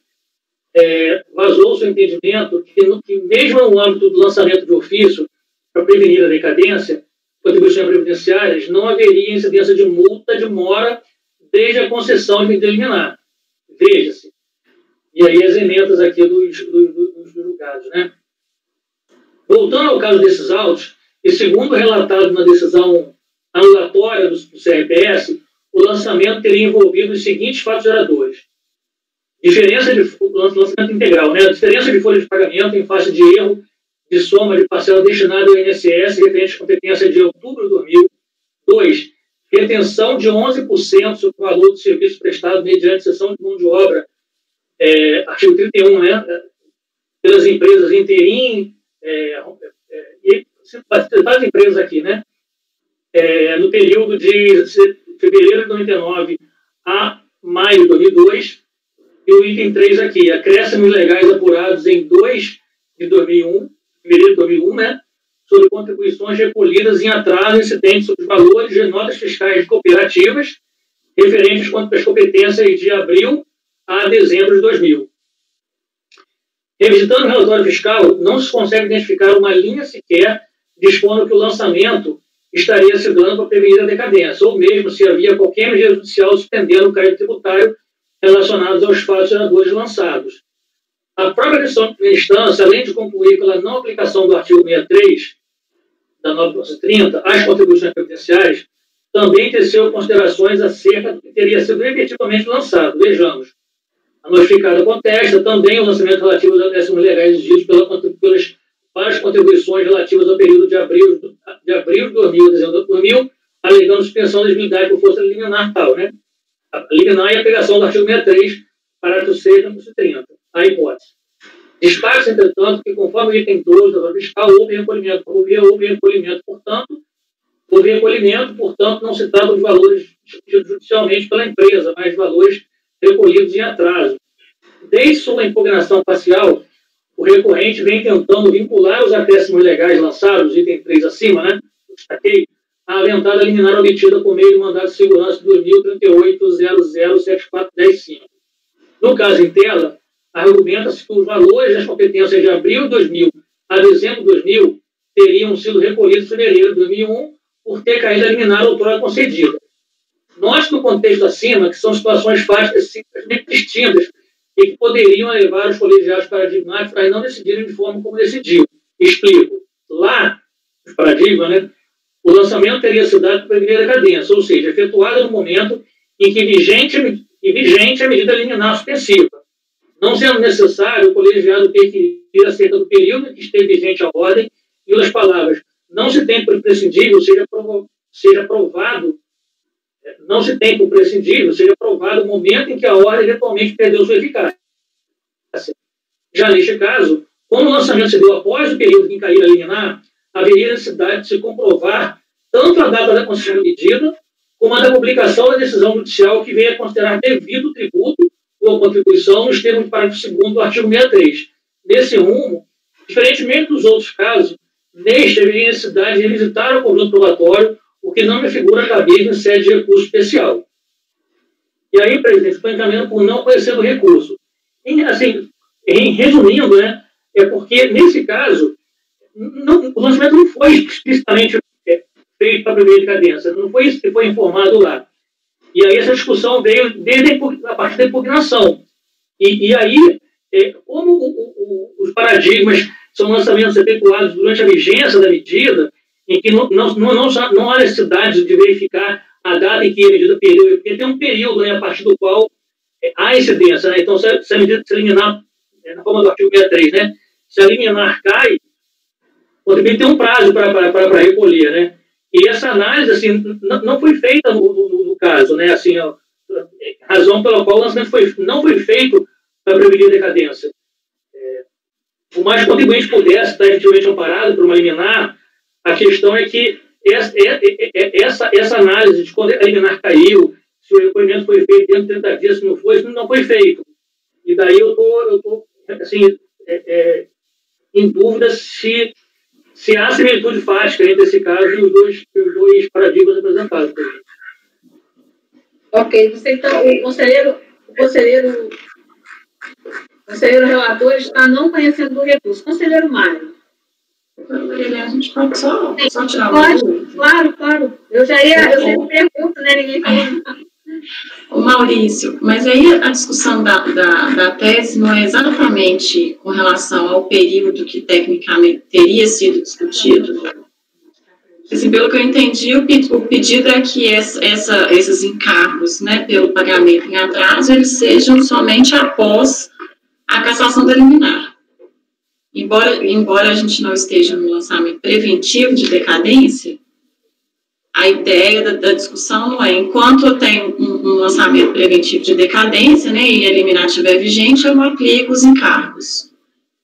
vazou seu entendimento que mesmo no âmbito do lançamento de ofício para prevenir a decadência, contribuições previdenciárias, não haveria incidência de multa de mora desde a concessão de medida liminar. Veja-se. E aí as emendas aqui dos julgados, né? Voltando ao caso desses autos, e segundo relatado na decisão anulatória do CRPS, o lançamento teria envolvido os seguintes fatos geradores. Lançamento integral, né? A diferença de folha de pagamento em face de erro de soma de parcela destinada ao INSS referente à competência de outubro de 2000. 2. Retenção de 11% sobre o valor do serviço prestado mediante cessão de mão de obra, artigo 31, né? Pelas empresas interim, e várias empresas aqui, né? No período de fevereiro de 99 a maio de 2002, e o item 3 aqui, acréscimos legais apurados em 2 de 2001, fevereiro de 2001, né? Sobre contribuições recolhidas em atraso incidentes sobre os valores de notas fiscais de cooperativas referentes às competências de abril a dezembro de 2000. Revisitando o relatório fiscal, não se consegue identificar uma linha sequer dispondo que o lançamento estaria se dando para prevenir a decadência, ou mesmo se havia qualquer medida judicial suspendendo o crédito tributário relacionados aos fatos geradores lançados. A própria instância, além de concluir pela não aplicação do artigo 63 da 930 às contribuições previdenciais, também teceu considerações acerca do que teria sido efetivamente lançado. Vejamos. A notificada contesta também o lançamento relativo aos acréscimos legais exigidos para as contribuições relativas ao período de abril de 2000 a dezembro de 2000, alegando suspensão da elegibilidade por força liminar tal, né? A liminar e a aplicação do artigo 63, parágrafo 6 da 930. A hipótese. Destaca-se, entretanto, que conforme o item 12 da norma fiscal, houve recolhimento, portanto, não se trata de valores discutidos judicialmente pela empresa, mas de valores recolhidos em atraso. Desde sua impugnação parcial, o recorrente vem tentando vincular os acréscimos legais lançados, item 3 acima, né? Destaquei, a aventada liminar obtida por meio do mandado de segurança 2038-007415. No caso em tela, argumenta-se que os valores das competências de abril de 2000 a dezembro de 2000 teriam sido recolhidos em fevereiro de 2001 por ter caído a liminar outrora concedida. Note no contexto acima que são situações fáticas simplesmente distintas e que poderiam levar os colegiados paradigmáticos a não decidirem de forma como decidiu. Explico. Lá, os paradigmas, né, o lançamento teria sido dado por primeira decadência, ou seja, efetuado no momento em que vigente a medida liminar suspensiva. Não sendo necessário, o colegiado requerir acerca do período em que esteve vigente a ordem, em outras palavras, não se tem por prescindível, seja provado o momento em que a ordem eventualmente perdeu sua eficácia. Já neste caso, como o lançamento se deu após o período em que cair a liminar, haveria necessidade de se comprovar tanto a data da concessão da medida, como a da publicação da decisão judicial que venha a considerar devido o tributo ou a contribuição nos termos do parágrafo 2º do artigo 63. Nesse rumo, diferentemente dos outros casos, neste haveria necessidade de revisitar o conjunto probatório, o que não me figura cabível em sede de recurso especial. E aí, presidente, estou encaminhando por não conhecer do recurso. Resumindo, né, é porque, nesse caso, o lançamento não foi explicitamente feito para a primeira decadência, não foi isso que foi informado lá. E aí essa discussão veio desde a partir da impugnação. E aí, como os paradigmas são lançamentos efetuados durante a vigência da medida, em que não há necessidade de verificar a data em que a medida perdeu, porque tem um período, né, a partir do qual há incidência. Né? Então, se a medida se eliminar, na forma do artigo 63, né, se a liminar cai, também tem um prazo para recolher. Né? E essa análise assim, não foi feita no caso, né? Assim, a razão pela qual o lançamento não foi feito para prevenir a decadência. Por mais que o contribuinte pudesse estar efetivamente amparado por uma liminar, a questão é que essa análise de quando a liminar caiu, se o recolhimento foi feito dentro de 30 dias, se não foi feito. E daí eu estou assim, em dúvida se há similitude fática entre esse caso e os dois paradigmas apresentados. Ok, você então, o conselheiro relator está não conhecendo do recurso. Conselheiro Mário. A gente pode só tirar Claro. Eu sempre pergunto, né? Ninguém falou. Ô Maurício, mas aí a discussão da tese não é exatamente com relação ao período que tecnicamente teria sido discutido? Assim, pelo que eu entendi, o pedido é que esses encargos, né, pelo pagamento em atraso, eles sejam somente após a cassação da liminar. Embora a gente não esteja no lançamento preventivo de decadência, a ideia da discussão não é, enquanto eu tenho um lançamento preventivo de decadência, né, e a liminar estiver vigente, eu não aplico os encargos.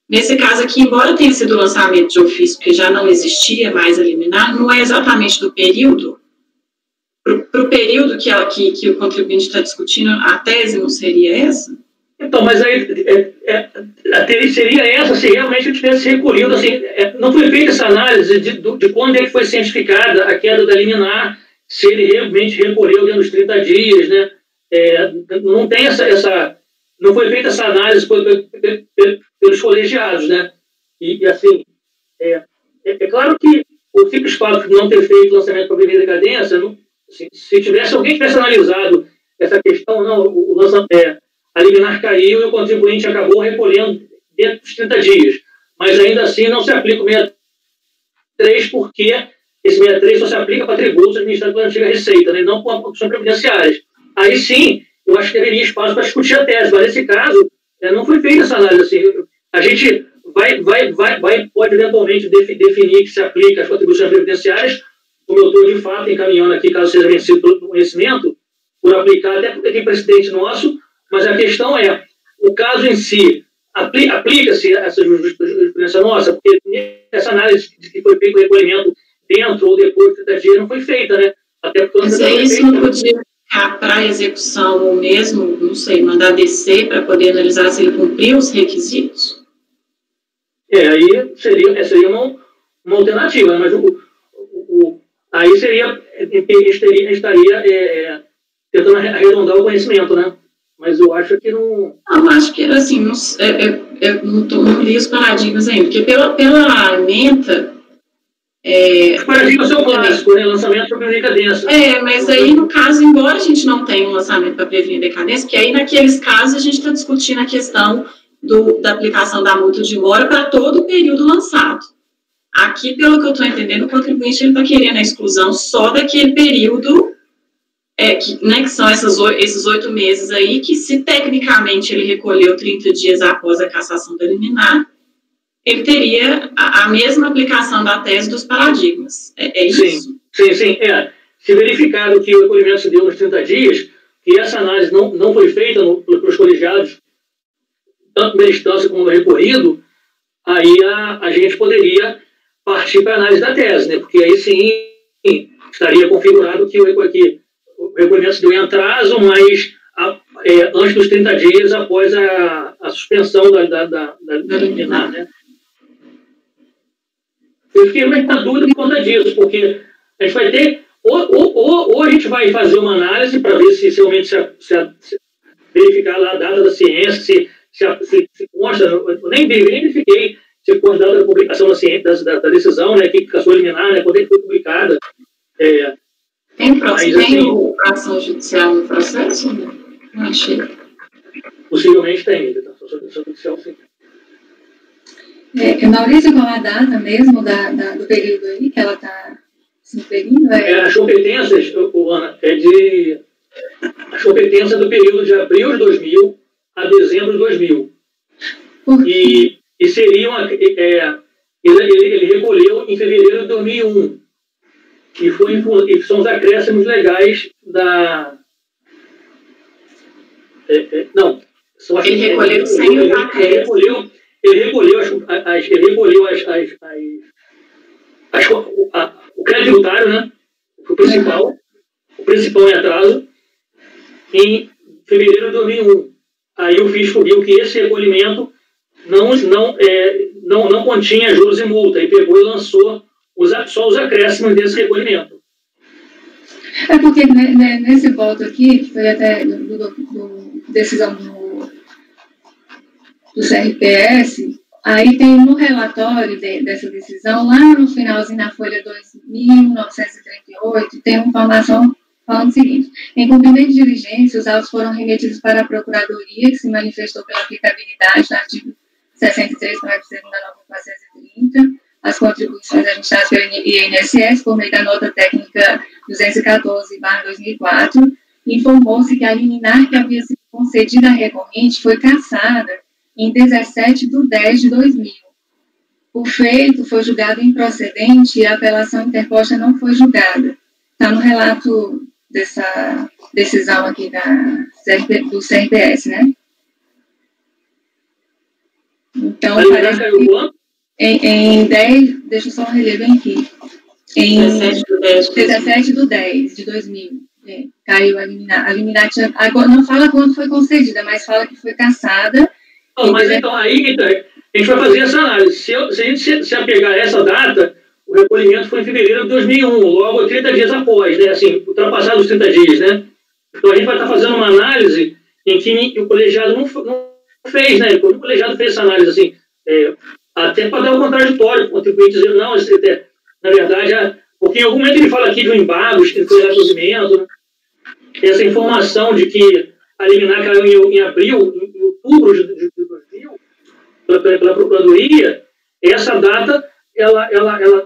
Nesse caso aqui, embora tenha sido lançamento de ofício, porque já não existia mais a liminar, não é exatamente do período, para o período que o contribuinte está discutindo, a tese não seria essa? Então, mas aí a tese seria essa se realmente eu tivesse recolhido, assim, não foi feita essa análise de quando é que foi cientificada a queda da liminar, se ele realmente recolheu dentro dos 30 dias, né? Não tem não foi feita essa análise pelos colegiados, né? E assim, é claro que o simples fato de não ter feito lançamento para prevenir decadência, se alguém tivesse analisado essa questão, não, a liminar caiu e o contribuinte acabou recolhendo dentro dos 30 dias. Mas ainda assim não se aplica o 63, porque esse 63 só se aplica para tributos administrados pela antiga Receita, né, não para opções previdenciárias. Aí sim, eu acho que deveria espaço para discutir a tese, mas nesse caso, não foi feita essa análise. Assim, a gente pode eventualmente definir que se aplica às contribuições previdenciárias, como eu estou de fato encaminhando aqui, caso seja vencido pelo conhecimento, por aplicar, até porque tem precedente nosso, mas a questão é, o caso em si, aplica-se essa jurisprudência nossa, porque essa análise de que foi feito o recolhimento dentro ou depois de 30 dias não foi feita, né? Até porque mas aí isso não podia ficar para execução ou mesmo, não sei, mandar descer para poder analisar se ele cumpriu os requisitos? Aí seria uma alternativa, mas aí seria, a gente estaria tentando arredondar o conhecimento, né? Mas eu acho que não... Eu acho que, assim, eu não li os paradigmas ainda, porque pela ementa... Os paradigmas são clássicos, né? Lançamento para prevenir decadência. Mas aí, no caso, embora a gente não tenha um lançamento para prevenir decadência, porque aí, naqueles casos, a gente está discutindo a questão da aplicação da multa de mora para todo o período lançado. Aqui, pelo que eu estou entendendo, o contribuinte está querendo a exclusão só daquele período, que são esses 8 meses aí, que se tecnicamente ele recolheu 30 dias após a cassação da liminar, ele teria a mesma aplicação da tese dos paradigmas. Isso? Sim. Se verificado que o recolhimento se deu nos 30 dias, que essa análise não foi feita pelos colegiados, tanto na primeira instância como no recorrido, aí a gente poderia partir para a análise da tese, né? Porque aí sim estaria configurado que o recolhimento se deu em atraso, mas antes dos 30 dias após a suspensão da liminar, né? Eu fiquei na dúvida por conta disso, porque a gente vai ter, ou a gente vai fazer uma análise para ver se realmente se verificar lá a data da ciência, se consta, eu nem verifiquei se consta a data da publicação da decisão, né, que cassou liminar, né, quando é que foi publicada. Tem ação judicial no processo? Não achei. Possivelmente tem, ação judicial sim. Maurício, qual a data mesmo do período aí que ela está se referindo? As competências, Ana, as competências do período de abril de 2000 a dezembro de 2000. E seriam... ele recolheu em fevereiro de 2001. E são os acréscimos legais da... Ele recolheu sem os acréscimos. Ele recolheu o crédito tributário, né? O principal em atraso, em fevereiro de 2001. Aí o fisco viu que esse recolhimento não continha juros e multa, e pegou e lançou só os acréscimos desse recolhimento. Porque nesse voto aqui, que foi até do decisão do CRPS, aí tem no relatório dessa decisão, lá no finalzinho da folha 2.938, tem uma informação falando o seguinte: em cumprimento de diligência, os autos foram remetidos para a Procuradoria, que se manifestou pela aplicabilidade do artigo 63, parágrafo 2º da norma 430, as contribuições administradas pelo INSS, por meio da nota técnica 214/2004, informou-se que a liminar que havia sido concedida à recorrente foi cassada em 17/10/2000. O feito foi julgado improcedente e a apelação interposta não foi julgada. Está no relato dessa decisão aqui do CRPS, né? Então, parece que em 10, deixa eu só reler bem aqui, em 17/10/2000, caiu a liminar. A liminar agora não fala quando foi concedida, mas fala que foi cassada. Mas então, aí a gente vai fazer essa análise. Se a gente se apegar a essa data, o recolhimento foi em fevereiro de 2001, logo 30 dias após, né? Assim, ultrapassados os 30 dias, né? Então a gente vai estar fazendo uma análise em que o colegiado não fez, né? O colegiado fez essa análise, assim, até para dar um contraditório, o contribuinte dizer, não, na verdade, porque em algum momento ele fala aqui de um embargo, que foi recolhimento, né? Essa informação de que a liminar caiu em abril, em outubro de 2000, pela Procuradoria, essa data ela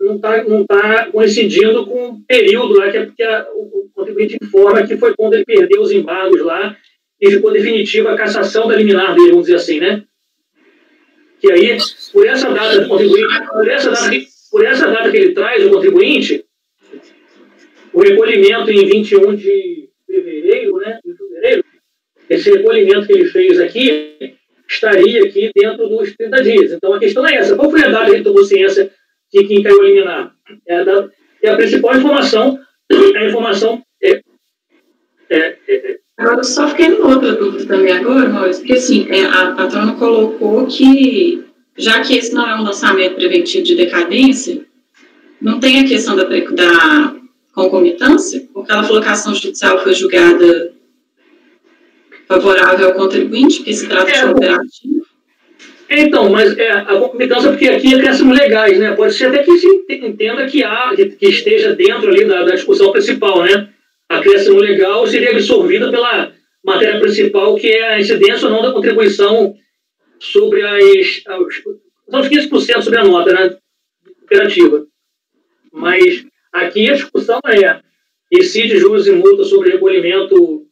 não tá coincidindo com o período lá que o contribuinte informa que foi quando ele perdeu os embargos lá e ficou definitiva a cassação da liminar dele, vamos dizer assim, né? Que aí, por essa data do contribuinte, por essa data que ele traz, o contribuinte, o recolhimento em 21 de fevereiro, né? Esse recolhimento que ele fez aqui estaria aqui dentro dos 30 dias. Então, a questão é essa. Qual foi a data que ele tomou ciência de quem caiu a liminar? É a principal informação. A informação Agora, eu só fiquei numa outra dúvida também agora, Maurício, porque assim, a patrona colocou que, já que esse não é um lançamento preventivo de decadência, não tem a questão da concomitância, porque ela falou que a ação judicial foi julgada favorável ao contribuinte, porque se trata de cooperativo. Então, mas a concomitância, porque aqui é acréscimos legais, né? Pode ser até que se entenda que esteja dentro ali da discussão principal, né? A acréscimo legal seria absorvida pela matéria principal, que é a incidência ou não da contribuição sobre os 15% sobre a nota, né? Cooperativa. Mas aqui a discussão incide juros e multas sobre recolhimento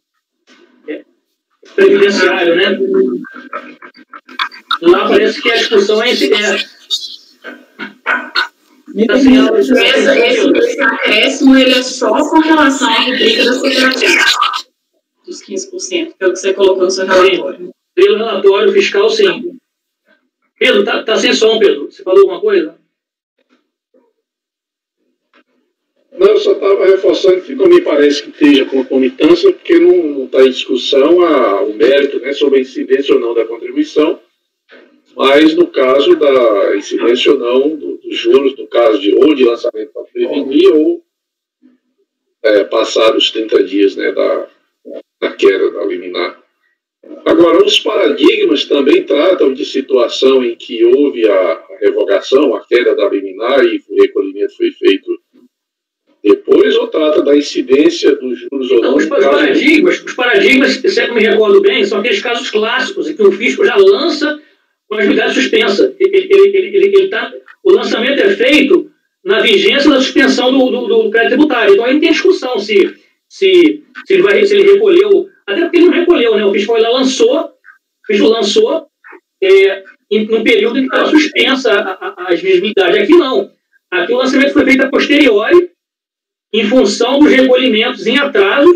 previdenciário, né? Lá parece que a discussão é incidência. Esse acréscimo, ele é só com relação à rubrica das cooperativas, dos 15%, pelo que você colocou no seu relatório. Sim, pelo relatório fiscal, sim. Pedro, tá sem som, Pedro. Você falou alguma coisa? Não, eu só estava reforçando que não me parece que esteja concomitância, porque não está em discussão o mérito, né, sobre a incidência ou não da contribuição, mas no caso da incidência ou não dos juros, no caso de lançamento para prevenir ou passar os 30 dias, né, da queda da liminar. Agora, os paradigmas também tratam de situação em que houve a revogação, a queda da liminar e o recolhimento foi feito depois, ou trata da incidência dos juros ou não? Os paradigmas, se eu me recordo bem, são aqueles casos clássicos em que o fisco já lança com a julgada suspensa. O lançamento é feito na vigência da suspensão do crédito tributário. Então, aí não tem discussão se ele recolheu, até porque ele não recolheu, né? O fisco lançou num período em que estava suspensa a exigibilidade. Aqui não. Aqui o lançamento foi feito a posteriori, em função dos recolhimentos em atraso,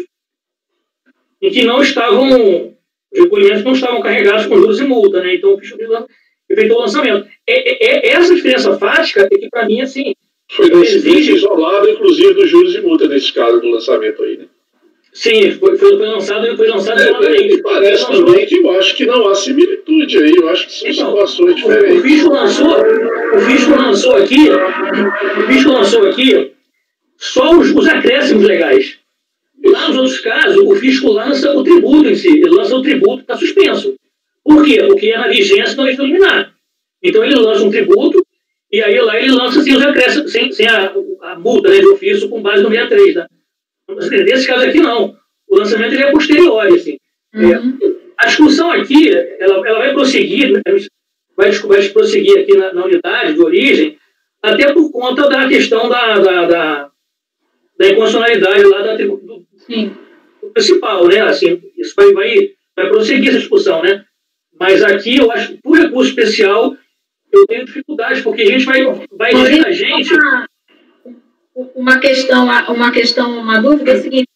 em que os recolhimentos não estavam carregados com juros e multa, né? Então, o fisco efetuou o lançamento. Essa diferença fática é que, para mim, assim... Foi uma incidência isolada, inclusive, dos juros e multa, nesse caso do lançamento aí, né? Sim, foi lançado isoladamente. Me parece também que eu acho que não há similitude aí, eu acho que são situações diferentes. O fisco lançou aqui só os acréscimos legais. Lá nos outros casos, o fisco lança o tributo em si. Ele lança o tributo que está suspenso. Por quê? Porque é na vigência da lei liminar. Então, ele lança um tributo e aí lá ele lança sem os acréscimos, sem a multa, né, de ofício com base no 63. Né? Nesse caso aqui, não. O lançamento ele é posterior. Assim. A discussão aqui, ela vai prosseguir, vai prosseguir aqui na unidade de origem, até por conta da questão da inconstitucionalidade lá do principal, né? Assim, isso vai prosseguir essa discussão, né? Mas aqui, eu acho que por recurso especial, eu tenho dificuldade, porque a gente vai exigir a gente... Uma dúvida é a seguinte,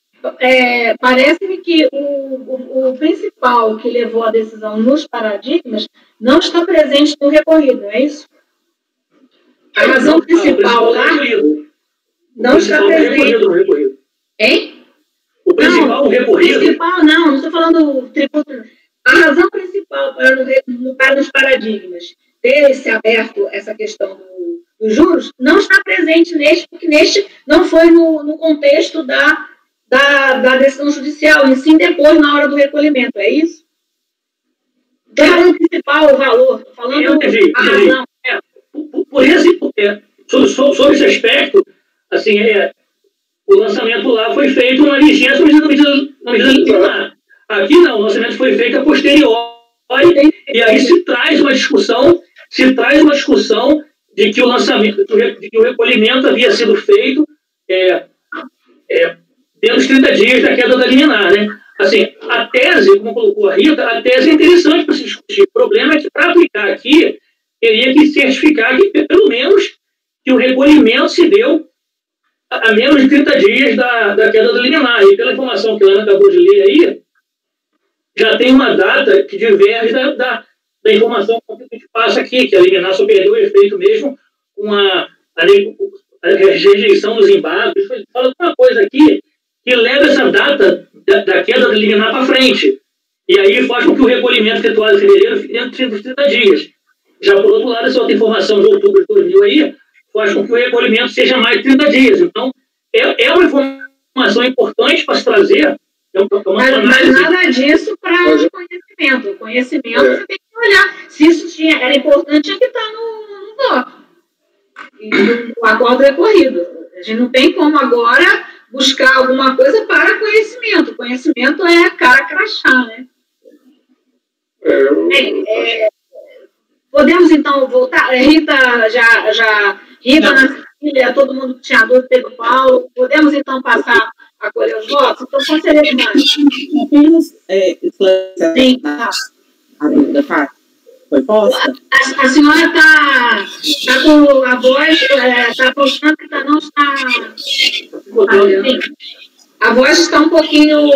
parece-me que o principal que levou a decisão nos paradigmas não está presente no recorrido, é isso? A razão principal lá não está presente. Hein? O principal recorrido? O principal não estou falando do tributo. A razão principal para nos paradigmas ter se aberto essa questão dos juros não está presente porque neste não foi no contexto da decisão judicial, e sim depois, na hora do recolhimento, é isso? Então, o principal valor, estou falando a razão. Sobre esse aspecto, assim, o lançamento lá foi feito na vigência da medida liminar. Aqui não, o lançamento foi feito a posteriori, e aí se traz uma discussão se traz uma discussão de que o lançamento, de que o recolhimento havia sido feito dentro dos 30 dias da queda da liminar, né? Assim, a tese, como colocou a Rita, a tese é interessante para se discutir. O problema é que, para aplicar aqui, teria que certificar que, pelo menos, que o recolhimento se deu a menos de 30 dias da queda da liminar. E pela informação que a Ana acabou de ler aí, já tem uma data que diverge da informação que a gente passa aqui, que a liminar só perdeu o efeito mesmo com a rejeição dos embargos. Fala uma coisa aqui que leva essa data da queda da liminar para frente. E aí faz com que o recolhimento efetuado em fevereiro fique dentro dos 30 dias. Já por outro lado, essa outra informação de outubro de 2000 aí faz com que o recolhimento seja mais de 30 dias. Então, é uma informação importante para se trazer. Mas nada disso para o conhecimento. O conhecimento você tem que olhar. Se isso era importante, tinha que estar no voto. E no acordo recorrido. A gente não tem como agora buscar alguma coisa para conhecimento. Conhecimento é cara crachá, né? Podemos, então, voltar? Rita, Rita, na Cecília, todo mundo que tinha dúvida, Pedro Paulo. Podemos, então, passar a colher os votos? Então, conselheiro Mário. Apenas esclarecer a dúvida, foi posta? A senhora está com a voz, está postando que não está... A voz está um pouquinho...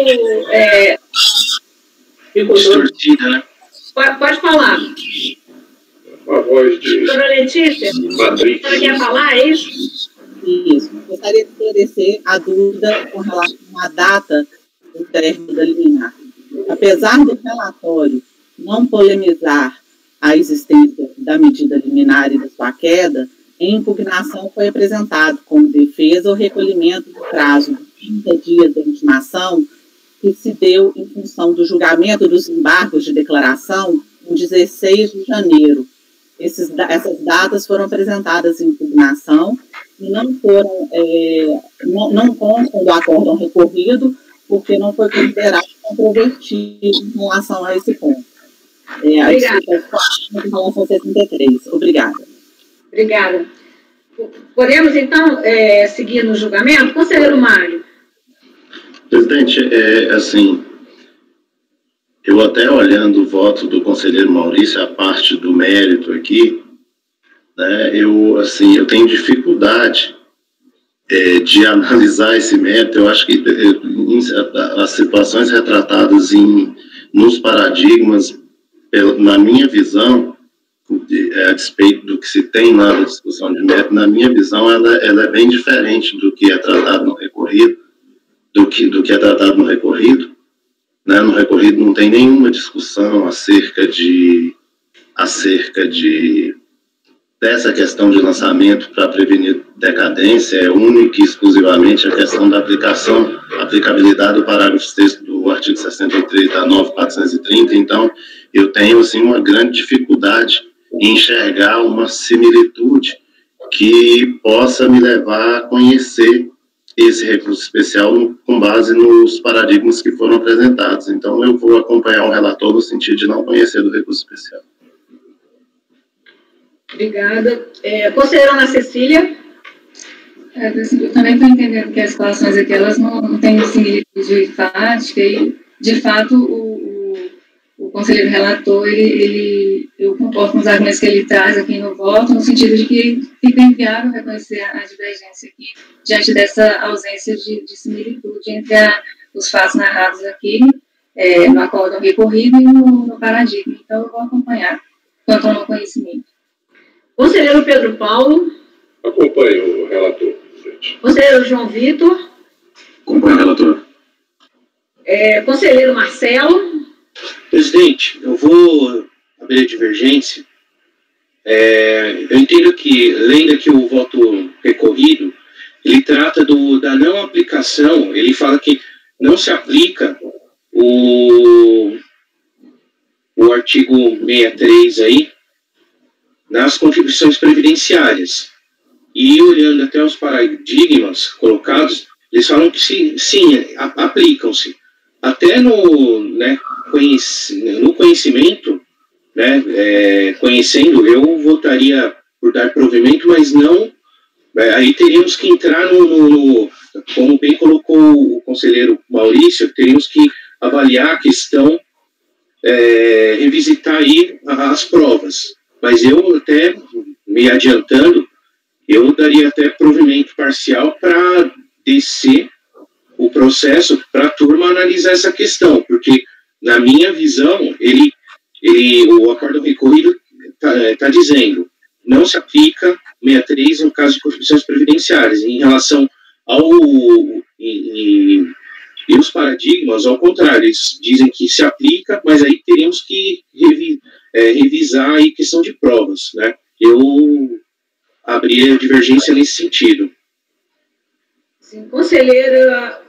distorcida, né? Pode falar. A voz de... Doutora Letícia, a senhora quer falar, é isso? Isso. Gostaria de esclarecer a dúvida com relação à data do término da liminar. Apesar do relatório não polemizar a existência da medida liminar e da sua queda, em impugnação foi apresentado como defesa o recolhimento do prazo de 30 dias da intimação que se deu em função do julgamento dos embargos de declaração em 16 de janeiro. Essas datas foram apresentadas em impugnação e não foram, não constam do acórdão recorrido, porque não foi considerado controvertido em relação a esse ponto. Obrigada. Em relação a 63. Obrigada. Obrigada. Podemos, então, seguir no julgamento? Conselheiro Mário. Presidente, assim, eu até olhando o voto do conselheiro Maurício, a parte do mérito aqui, né, eu tenho dificuldade de analisar esse mérito. Eu acho que as situações retratadas nos paradigmas, na minha visão, a despeito do que se tem na discussão de mérito, na minha visão, ela é bem diferente do que é tratado no recorrido, do que é tratado no recorrido. Né? No recorrido não tem nenhuma discussão acerca dessa questão de lançamento para prevenir decadência, é única e exclusivamente a questão da aplicabilidade do parágrafo 6º do artigo 63 da 9430. Então, eu tenho assim, uma grande dificuldade em enxergar uma similitude que possa me levar a conhecer esse recurso especial com base nos paradigmas que foram apresentados. Então, eu vou acompanhar o relator no sentido de não conhecer do recurso especial. Obrigada. Conselheira Ana Cecília. Eu também estou entendendo que as situações aqui, elas não têm similitude fática e, de fato, o conselheiro relator, eu concordo com os argumentos que ele traz aqui no voto, no sentido de que fica inviável reconhecer a divergência aqui, diante dessa ausência de similitude entre os fatos narrados aqui, no acórdão recorrido e no paradigma. Então, eu vou acompanhar, quanto ao meu conhecimento. Conselheiro Pedro Paulo. Acompanho o relator, presidente. Conselheiro João Vitor. Acompanho o relator. Conselheiro Marcelo. Presidente, eu vou abrir a divergência. Eu entendo que, lendo aqui o voto recorrido, ele trata da não aplicação, ele fala que não se aplica o artigo 63 aí, nas contribuições previdenciárias. E olhando até os paradigmas colocados, eles falam que sim, aplicam-se. Até no conhecimento, né, conhecendo, eu votaria por dar provimento, mas não, aí teríamos que entrar como bem colocou o conselheiro Maurício, teríamos que avaliar a questão, revisitar aí as provas, mas eu até, me adiantando, eu daria até provimento parcial para descer o processo para a turma analisar essa questão, porque, na minha visão, o acórdão recorrido está dizendo não se aplica 63 no caso de contribuições previdenciárias. Em relação e os paradigmas, ao contrário, eles dizem que se aplica, mas aí teríamos que revisar aí questão de provas, né? Eu abriria divergência nesse sentido. Sim, conselheira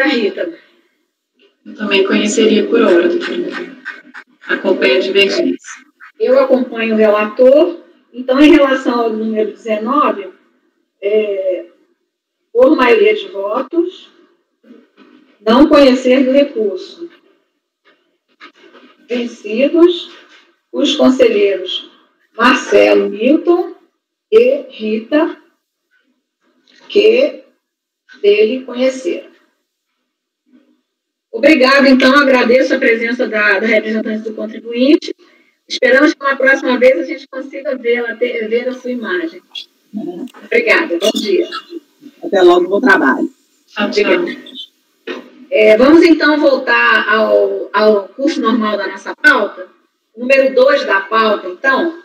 Rita. Eu também conheceria por ordem. Acompanho a divergência. Eu acompanho o relator. Então, em relação ao número 19, por maioria de votos, não conhecer do recurso. Vencidos os conselheiros Marcelo Milton e Rita, que dele conheceram. Obrigada, então, agradeço a presença da representante do contribuinte. Esperamos que na próxima vez a gente consiga ver a sua imagem. Obrigada, bom dia. Até logo, bom trabalho. Vamos, então, voltar ao curso normal da nossa pauta. Número 2 da pauta, então,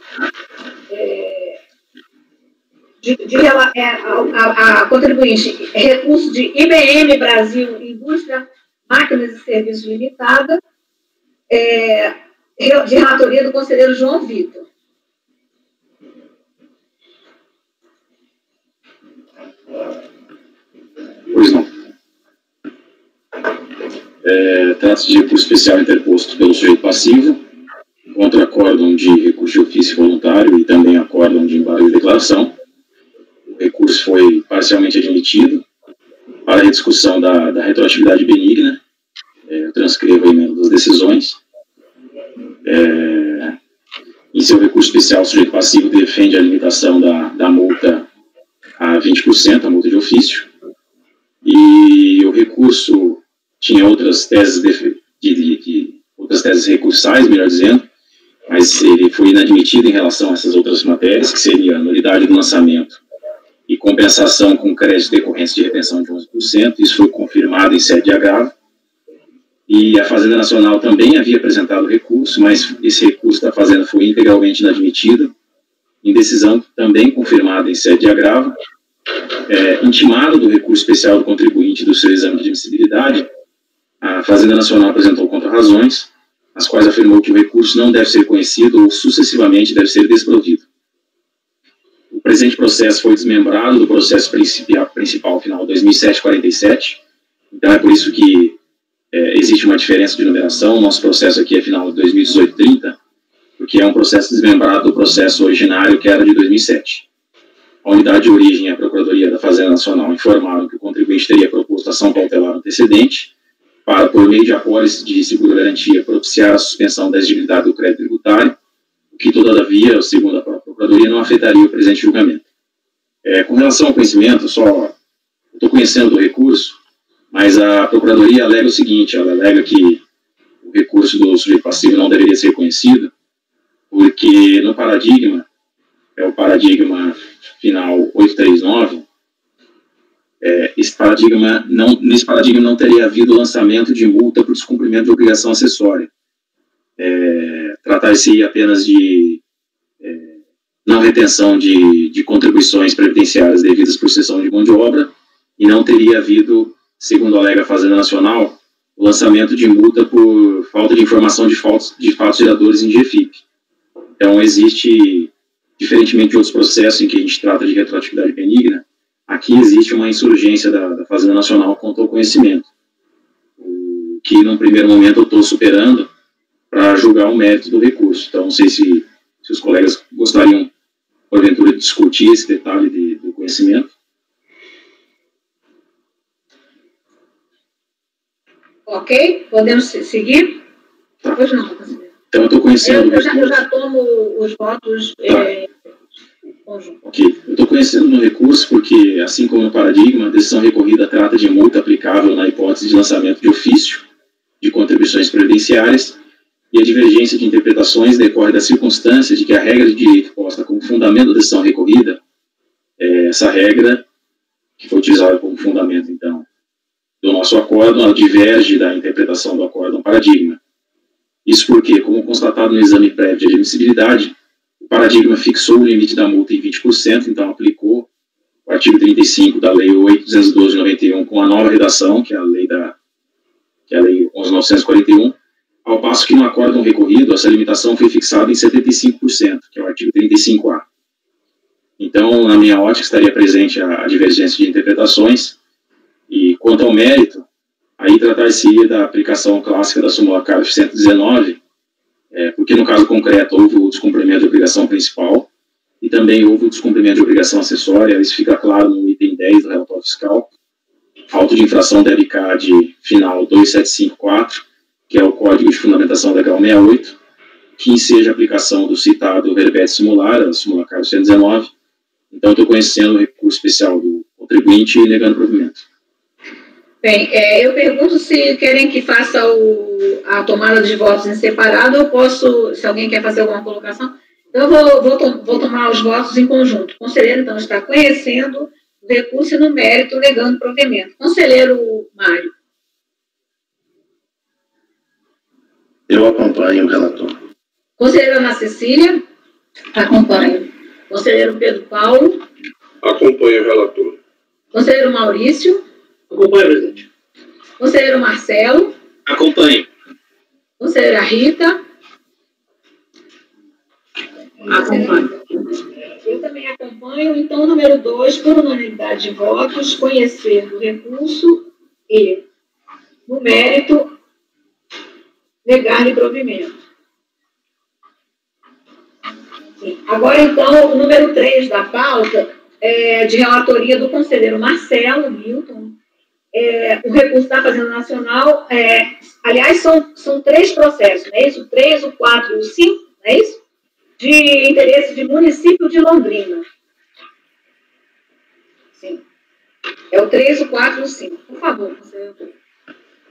a contribuinte, recurso de IBM Brasil, Indústria, Máquinas e Serviços Limitada, de relatoria do conselheiro João Vitor. Pois não. Trata-se de recurso especial interposto pelo sujeito passivo contra acórdão de recurso de ofício voluntário e também acórdão de embargo de declaração. O recurso foi parcialmente admitido para a rediscussão da retroatividade benigna. Eu transcrevo a emenda das decisões. Em seu recurso especial, o sujeito passivo defende a limitação da multa a 20%, a multa de ofício, e o recurso tinha outras teses outras teses recursais, melhor dizendo, mas ele foi inadmitido em relação a essas outras matérias, que seria a nulidade do lançamento e compensação com crédito decorrentes de retenção de 11%. Isso foi confirmado em sede de agravo. E a Fazenda Nacional também havia apresentado recurso, mas esse recurso da Fazenda foi integralmente inadmitido, em decisão também confirmada em sede de agravo. Intimado do recurso especial do contribuinte do seu exame de admissibilidade, a Fazenda Nacional apresentou contrarrazões, as quais afirmou que o recurso não deve ser conhecido ou sucessivamente deve ser desprovido. O presente processo foi desmembrado do processo principal final 2007-47, então é por isso que existe uma diferença de numeração. O nosso processo aqui é final de 2018-30, porque é um processo desmembrado do processo originário, que era de 2007. A unidade de origem e a Procuradoria da Fazenda Nacional informaram que o contribuinte teria proposto ação cautelar antecedente para, por meio de apólice de seguro-garantia, propiciar a suspensão da exigibilidade do crédito tributário, o que, todavia, segundo a própria Procuradoria, não afetaria o presente julgamento. Com relação ao conhecimento, só estou conhecendo do recurso, mas a Procuradoria alega o seguinte: ela alega que o recurso do sujeito passivo não deveria ser conhecido, porque no paradigma, o paradigma final 839, nesse paradigma não teria havido lançamento de multa por descumprimento de obrigação acessória. Tratar-se apenas de não retenção de contribuições previdenciárias devidas por cessão de mão de obra, e não teria havido, segundo alega a Fazenda Nacional, o lançamento de multa por falta de informação de fatos geradores em GFIP. Então, existe, diferentemente de outros processos em que a gente trata de retroatividade benigna, aqui existe uma insurgência da Fazenda Nacional quanto ao conhecimento, o que, num primeiro momento, eu estou superando para julgar o mérito do recurso. Então, não sei se os colegas gostariam, porventura, de discutir esse detalhe do conhecimento. Ok? Podemos seguir? Tá. Pois não, conselheiro. Então, eu estou conhecendo... Eu já tomo os votos conjuntos. Ok. Eu estou conhecendo no recurso porque, assim como no paradigma, a decisão recorrida trata de multa aplicável na hipótese de lançamento de ofício de contribuições previdenciárias, e a divergência de interpretações decorre da circunstância de que a regra de direito posta como fundamento da decisão recorrida, essa regra, que foi utilizada como fundamento, então, do nosso acórdão, ela diverge da interpretação do acórdão paradigma. Isso porque, como constatado no exame prévio de admissibilidade, o paradigma fixou o limite da multa em 20%, então aplicou o artigo 35 da Lei 8.212 de 91 com a nova redação, que é a Lei 11.941, ao passo que no acórdão recorrido, essa limitação foi fixada em 75%, que é o artigo 35A. Então, na minha ótica, estaria presente a divergência de interpretações, e quanto ao mérito, aí tratar-se-ia da aplicação clássica da súmula CARF 119, porque no caso concreto houve o descumprimento de obrigação principal, e também houve o descumprimento de obrigação acessória, isso fica claro no item 10 do relatório fiscal, auto de infração DEBCAD final 2754, que é o Código de Fundamentação Legal 68, que enseja a aplicação do citado verbete simular, a súmula CARF 119. Então, estou conhecendo o recurso especial do contribuinte e negando provimento. Bem, eu pergunto se querem que faça a tomada de votos em separado, ou posso, se alguém quer fazer alguma colocação, então eu vou tomar os votos em conjunto. O conselheiro, então, está conhecendo o recurso e no mérito negando provimento. Conselheiro Mário. Eu acompanho o relator. Conselheira Ana Cecília. Acompanho. Conselheiro Pedro Paulo. Acompanho o relator. Conselheiro Maurício. Acompanho, presidente. Conselheiro Marcelo. Acompanho. Conselheira Rita. Acompanho. Eu também acompanho. Então, número 2, por unanimidade de votos, conhecer do recurso e, no mérito, negar-lhe provimento. Sim. Agora, então, o número 3 da pauta é de relatoria do conselheiro Marcelo Milton. O recurso da Fazenda Nacional, aliás, são 3 processos, não é isso? O 3, o 4 e o 5, não é isso? De interesse de município de Londrina. Sim. É o 3, o 4 e o 5. Por favor, conselheiro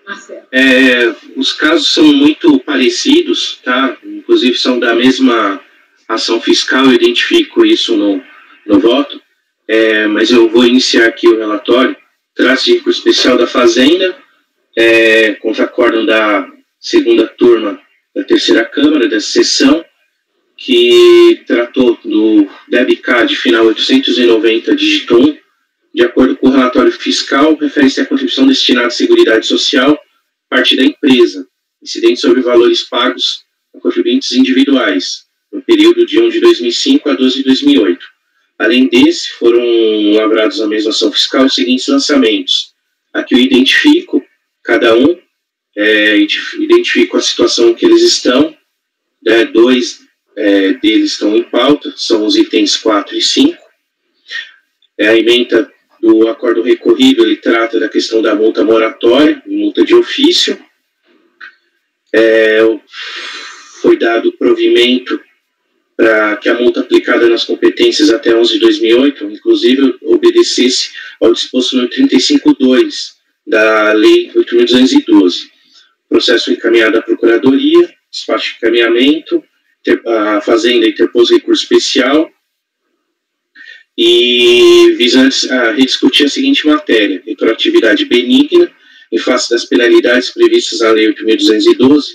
Marcelo. Os casos são muito parecidos, tá? Inclusive são da mesma ação fiscal, eu identifico isso no voto, mas eu vou iniciar aqui o relatório. Trata-se de recurso especial da Fazenda, contra acórdão da segunda turma da terceira Câmara, dessa sessão, que tratou do DEBCAD final 890, dígito 1, de acordo com o relatório fiscal, refere-se à contribuição destinada à Seguridade Social, parte da empresa, incidente sobre valores pagos a contribuintes individuais, no período de 1 de 2005 a 12 de 2008. Além desse, foram lavrados na mesma ação fiscal os seguintes lançamentos. Aqui eu identifico cada um, identifico a situação que eles estão, 2 deles estão em pauta, são os itens 4 e 5. A ementa do acordo recorrido, ele trata da questão da multa moratória, multa de ofício. Foi dado provimento para que a multa aplicada nas competências até 11 de 2008, inclusive, obedecesse ao disposto no 35.2 da Lei 8.212. Processo encaminhado à Procuradoria, despacho de encaminhamento, a Fazenda interpôs recurso especial e visando a rediscutir a seguinte matéria: retroatividade benigna em face das penalidades previstas na Lei 8.212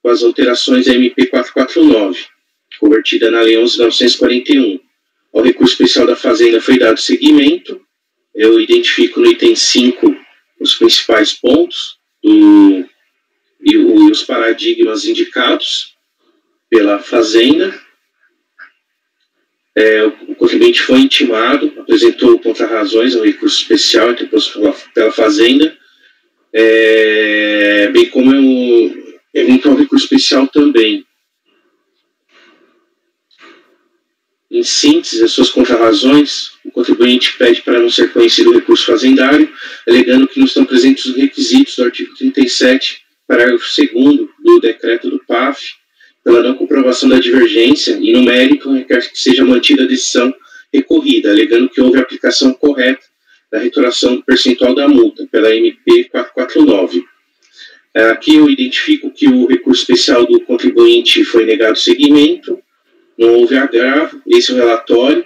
com as alterações da MP 449, convertida na Lei 11.941. Ao recurso especial da Fazenda foi dado seguimento. Eu identifico no item 5 os principais pontos e os paradigmas indicados pela Fazenda. O contribuinte foi intimado, apresentou contra-razões ao recurso especial interposto pela Fazenda, bem como eventual recurso especial também. Em síntese, as suas contra-razões, o contribuinte pede para não ser conhecido o recurso fazendário, alegando que não estão presentes os requisitos do artigo 37, parágrafo 2º do decreto do PAF, pela não comprovação da divergência e, no mérito, requer que seja mantida a decisão recorrida, alegando que houve aplicação correta da reitoração do percentual da multa, pela MP 449. Aqui eu identifico que o recurso especial do contribuinte foi negado seguimento, não houve agravo, esse é o relatório.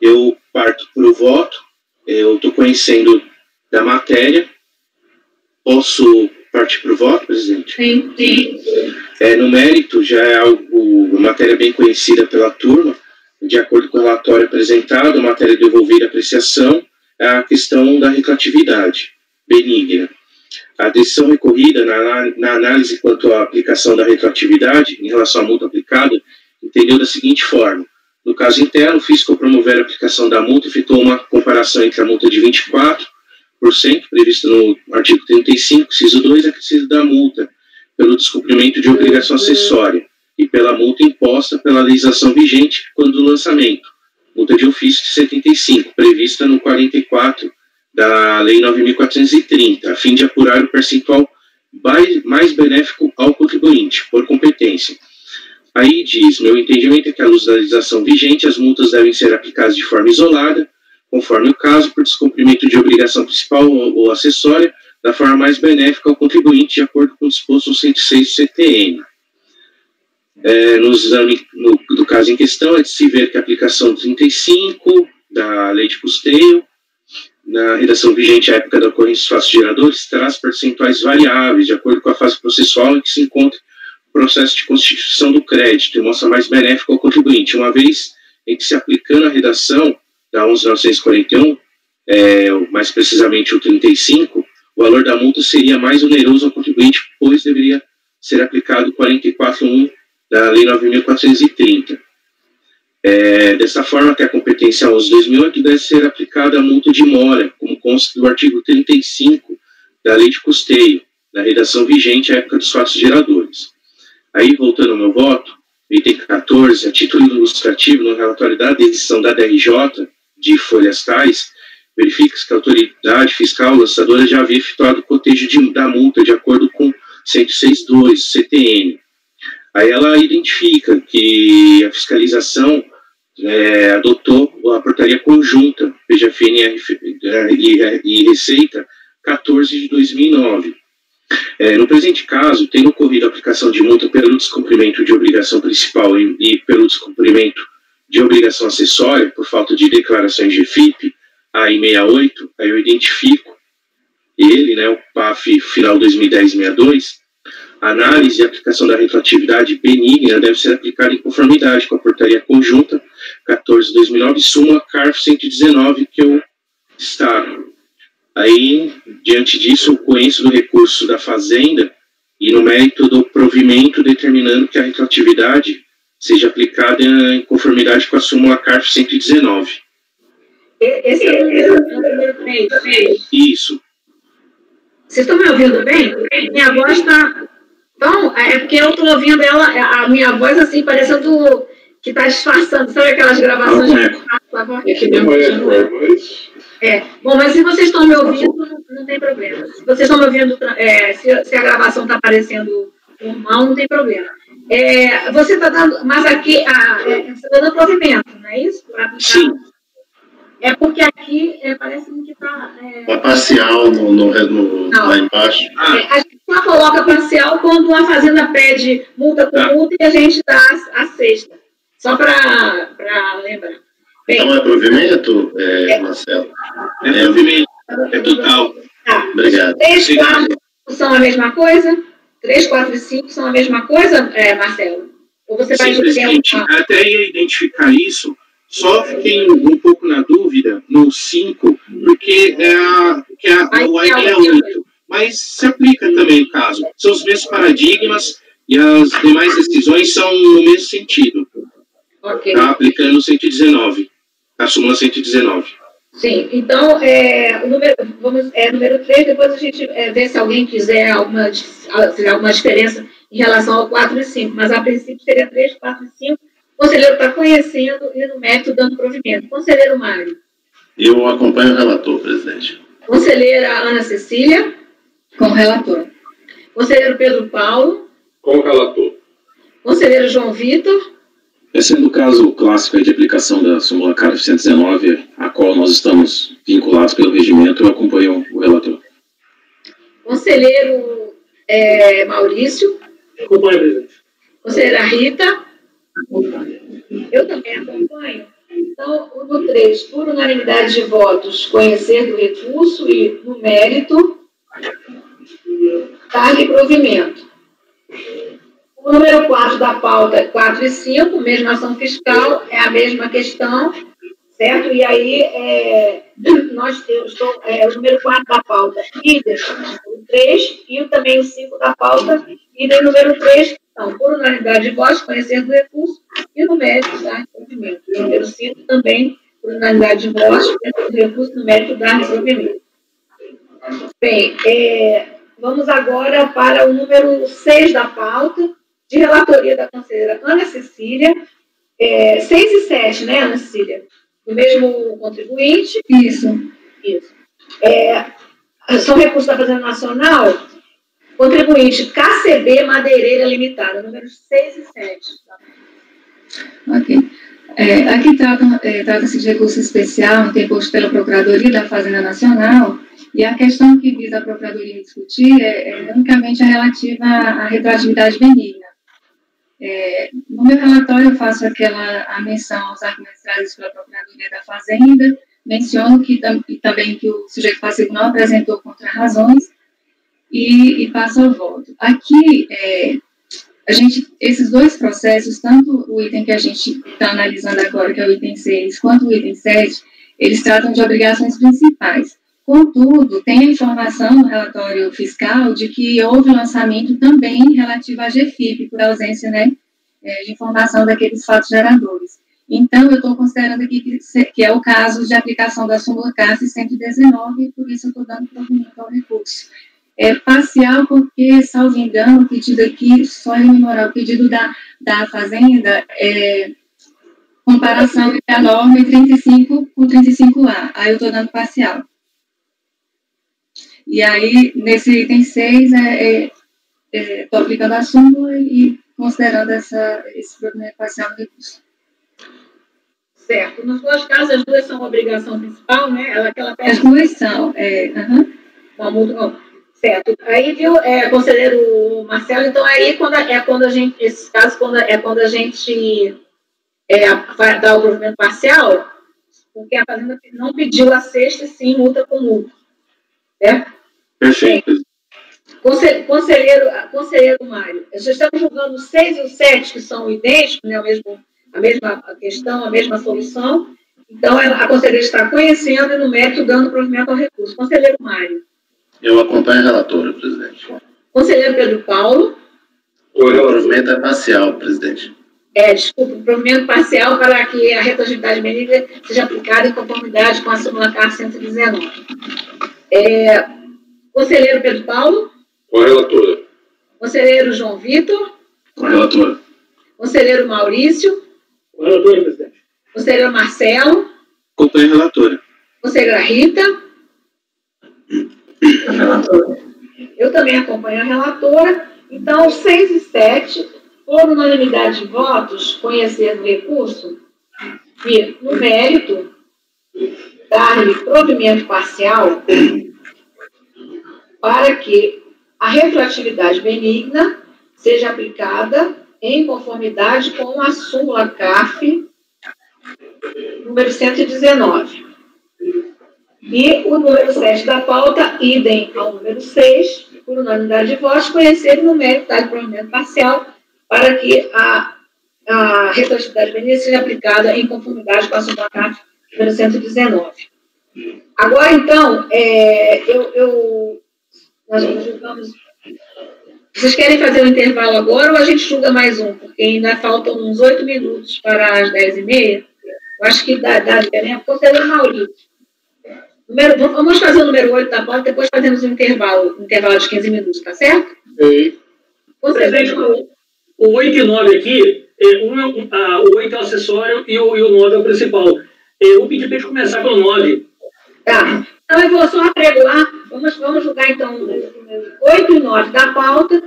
Eu parto para o voto, eu estou conhecendo da matéria. Posso partir para o voto, presidente? Sim. No mérito, já é uma matéria bem conhecida pela turma. De acordo com o relatório apresentado, a matéria devolvida à apreciação é a questão da retroatividade benigna. A decisão recorrida na análise quanto à aplicação da retroatividade em relação à multa aplicada entendeu da seguinte forma. No caso interno, o fisco, ao promover a aplicação da multa, efetuou uma comparação entre a multa de 24% prevista no artigo 35, inciso 2, acrescido da multa pelo descumprimento de obrigação acessória e pela multa imposta pela legislação vigente quando do lançamento, multa de ofício de 75, prevista no 44 da Lei 9.430, a fim de apurar o percentual mais benéfico ao contribuinte, por competência. Aí diz, meu entendimento é que, à luz da legislação vigente, as multas devem ser aplicadas de forma isolada, conforme o caso, por descumprimento de obrigação principal ou acessória, da forma mais benéfica ao contribuinte, de acordo com o disposto no 106 do CTN. No exame do caso em questão, é de se ver que a aplicação 35 da lei de custeio, na redação vigente à época da ocorrência dos fatos geradores, traz percentuais variáveis, de acordo com a fase processual em que se encontra o processo de constituição do crédito, e mostra mais benéfico ao contribuinte, uma vez em que, se aplicando a redação da 11.941, mais precisamente o 35, o valor da multa seria mais oneroso ao contribuinte, pois deveria ser aplicado o 44.1 da Lei 9.430. Dessa forma, até a competência 11/2008, deve ser aplicada a multa de mora, como consta do artigo 35 da Lei de Custeio, na redação vigente à época dos fatos geradores. Aí, voltando ao meu voto, item 14, a título ilustrativo, no relatório da decisão da DRJ, de folhas tais, verifica-se que a autoridade fiscal lançadora já havia efetuado o cotejo da multa de acordo com 106.2 CTN. Aí ela identifica que a fiscalização adotou a portaria conjunta PGFN e Receita 14 de 2009. No presente caso, tendo ocorrido a aplicação de multa pelo descumprimento de obrigação principal e pelo descumprimento de obrigação acessória por falta de declarações de FIP, aí 68, aí eu identifico ele, o PAF final 2010-62, a análise e aplicação da retroatividade benigna deve ser aplicada em conformidade com a portaria conjunta 14 de 2009, súmula CARF 119, que eu destaco. Aí, diante disso, eu conheço do recurso da Fazenda e no mérito do provimento determinando que a retroatividade seja aplicada em conformidade com a súmula CARF 119. Esse é o primeiro trecho. Isso. Vocês estão me ouvindo bem? Minha voz está... Então, é porque eu estou ouvindo a minha voz assim, parecendo que está disfarçando. Sabe aquelas gravações Bom, mas se vocês estão me ouvindo, não tem problema. Se vocês estão me ouvindo, se a gravação está aparecendo normal, não tem problema. Você está dando... Mas aqui, você está dando provimento, não é isso? Sim. É porque aqui parece que está... parcial lá embaixo. A gente só coloca parcial quando a Fazenda pede multa por multa e a gente dá a sexta. Só para lembrar. Bem, então é provimento, Marcelo? É provimento, é total. Tá. Obrigado. 3, 4 são a mesma coisa? 3, 4 e 5 são a mesma coisa, Marcelo? Ou você vai... Sim, presidente, até ia identificar isso. Só fiquei um pouco na dúvida no 5, porque o AIL é 8, mas se aplica também o caso. São os mesmos paradigmas e as demais decisões são no mesmo sentido. Ok. Está aplicando o 119, a súmula 119. Sim, então, número 3, depois a gente vê se alguém quiser alguma diferença em relação ao 4 e 5, mas a princípio seria 3, 4 e 5. O conselheiro está conhecendo e no mérito dando provimento. Conselheiro Mário. Eu acompanho o relator, presidente. Conselheira Ana Cecília. Com o relator. Conselheiro Pedro Paulo. Com o relator. Conselheiro João Vitor. Sendo o caso clássico aí de aplicação da súmula CARF 119, a qual nós estamos vinculados pelo regimento, eu acompanho o relator. Conselheiro Maurício. Acompanho, presidente. Conselheira Rita. Eu também acompanho. Então, o do 3, por unanimidade de votos, conhecer do recurso e, no mérito, dar-lhe provimento. O número 4 da pauta, 4 e 5, mesma ação fiscal, é a mesma questão, certo? E aí, o número 4 da pauta, idem o 3, e também o 5 da pauta, idem o número 3, então, por unanimidade de votos, conhecer do recurso, e no mérito, dar provimento. O número 5 também, por unanimidade de votos, conhecer do recurso, no mérito, dar provimento. Bem, vamos agora para o número 6 da pauta, de relatoria da conselheira Ana Cecília, 6 e 7, né, Ana Cecília? Do mesmo contribuinte. Isso. São recursos da Fazenda Nacional, contribuinte KCB Madeireira Limitada, números 6 e 7. Ok. Aqui trata-se de recurso especial interposto pela Procuradoria da Fazenda Nacional, e a questão que visa a Procuradoria discutir é unicamente a relativa à retroatividade benigna. No meu relatório, eu faço a menção aos argumentos trazidos pela Procuradoria da Fazenda, menciono também que o sujeito passivo não apresentou contrarrazões e passo ao voto. Aqui, esses dois processos, tanto o item que a gente está analisando agora, que é o item 6, quanto o item 7, eles tratam de obrigações principais. Contudo, tem a informação no relatório fiscal de que houve lançamento também relativo à GFIP, por ausência, né, de informação daqueles fatos geradores. Então, eu estou considerando aqui que é o caso de aplicação da súmula CARF 119, e por isso eu estou dando provimento ao recurso. Parcial, porque, salvo engano, o pedido aqui, só rememorar o pedido da Fazenda, comparação entre a norma e 35 com 35A. Aí eu estou dando parcial. E aí, nesse item 6, estou aplicando a súmula e considerando esse provimento parcial do recurso. Certo. Nos dois casos, as duas são obrigação principal, né? As duas são, certo. Aí, viu, conselheiro Marcelo, então aí, quando a gente, esses casos, quando a gente vai dar o provimento parcial, porque a Fazenda não pediu a sexta, e sim multa com multa. Certo? Perfeito. Conselheiro Mário, já estamos julgando o 6 e o 7, que são idênticos, né, a mesma questão, a mesma solução. Então, a conselheira está conhecendo e, no mérito, dando provimento ao recurso. Conselheiro Mário. Eu acompanho a relatora, presidente. Conselheiro Pedro Paulo. O provimento é parcial, presidente. Desculpa, o provimento parcial para que a retroatividade benigna seja aplicada em conformidade com a súmula CARF 119. Conselheiro Pedro Paulo. Com a relatora. Conselheiro João Vitor. Com a relatora. Conselheiro Maurício. Com a relatora, presidente. Conselheiro Marcelo. Acompanho a relatora. Conselheira Rita. A relatora. Eu também acompanho a relatora. Então, 6 e 7, por unanimidade de votos, conhecer o recurso e, no mérito, dar-lhe provimento parcial para que a retroatividade benigna seja aplicada em conformidade com a súmula CARF número 119. E o número 7 da pauta, idem ao número 6, por unanimidade de votos, conhecer no mérito dar provimento parcial para que a retroatividade benigna seja aplicada em conformidade com a súmula CARF número 119. Agora, então, nós julgamos. Vocês querem fazer um intervalo agora ou a gente julga mais um? Porque ainda faltam uns 8 minutos para as 10h30. Eu acho que dá tempo. Conselheiro Maurício. Vamos fazer o número 8 da pauta, depois fazemos um intervalo de 15 minutos, tá certo? Sim. Conselheiro. O 8 e 9 aqui, o 8 é o acessório e o 9 é o principal. Eu vou pedir para a gente começar pelo 9. Tá. Então, eu vou só apregoar. Vamos julgar, então, 8 e 9 da pauta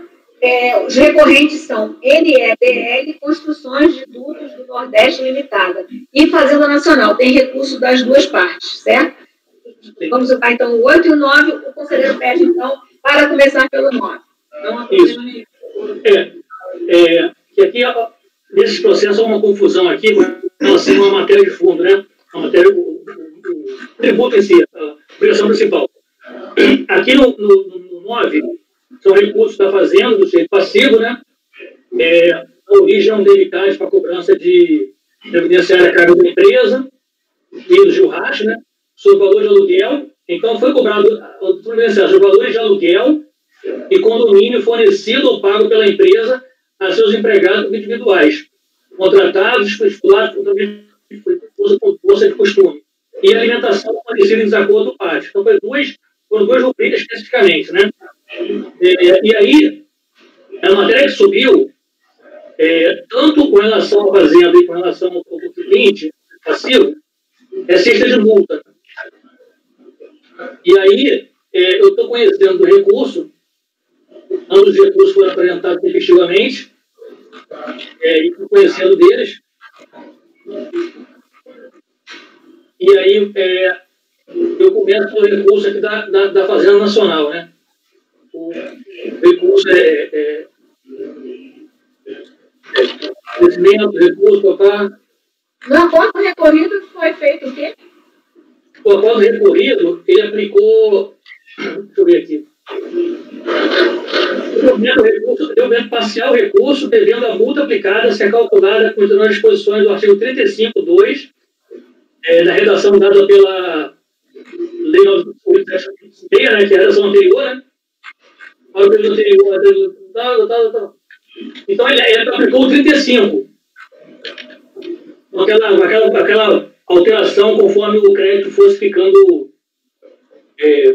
Os recorrentes são NEDL, Construções de Dutos do Nordeste Limitada, e Fazenda Nacional. Tem recurso das duas partes, certo? Vamos jogar, então, o 8 e o 9. O conselheiro pede, então, para começar pelo 9. Não há problema nenhum. Que aqui, nesse processo, há uma confusão aqui com relação a uma matéria de fundo, né? A matéria, o tributo em si, a obrigação principal. Aqui no 9, são recursos da Fazenda, do sujeito passivo, né? A origem é um delicado para a cobrança de previdenciária a cargo da empresa e do GILRAT, né? Sobre o valor de aluguel. Então, foi cobrado o previdenciário sobre valores de aluguel e condomínio fornecido ou pago pela empresa a seus empregados individuais, contratados, estipulados por força de costume, e alimentação fornecida em desacordo do pátio. Então, foram duas rubricas especificamente, né? E aí, a matéria que subiu, tanto com relação à fazenda e com relação ao cliente passivo, é cesta de multa. E aí, eu estou conhecendo do recurso, ambos os recursos foram apresentados efetivamente, e estou conhecendo deles. E aí, eu começo pelo recurso aqui da Fazenda Nacional, né? O recurso crescimento, recurso, papá. No acordo recorrido foi feito o quê? O acordo recorrido, ele aplicou, deixa eu ver aqui, deu parcial recurso, devendo a multa aplicada ser calculada com as disposições do artigo 35.2, da redação dada pela Lei 9.876, né, que é a redação anterior, né? Ao período anterior, então ele aplicou o 35. Aquela alteração conforme o crédito fosse ficando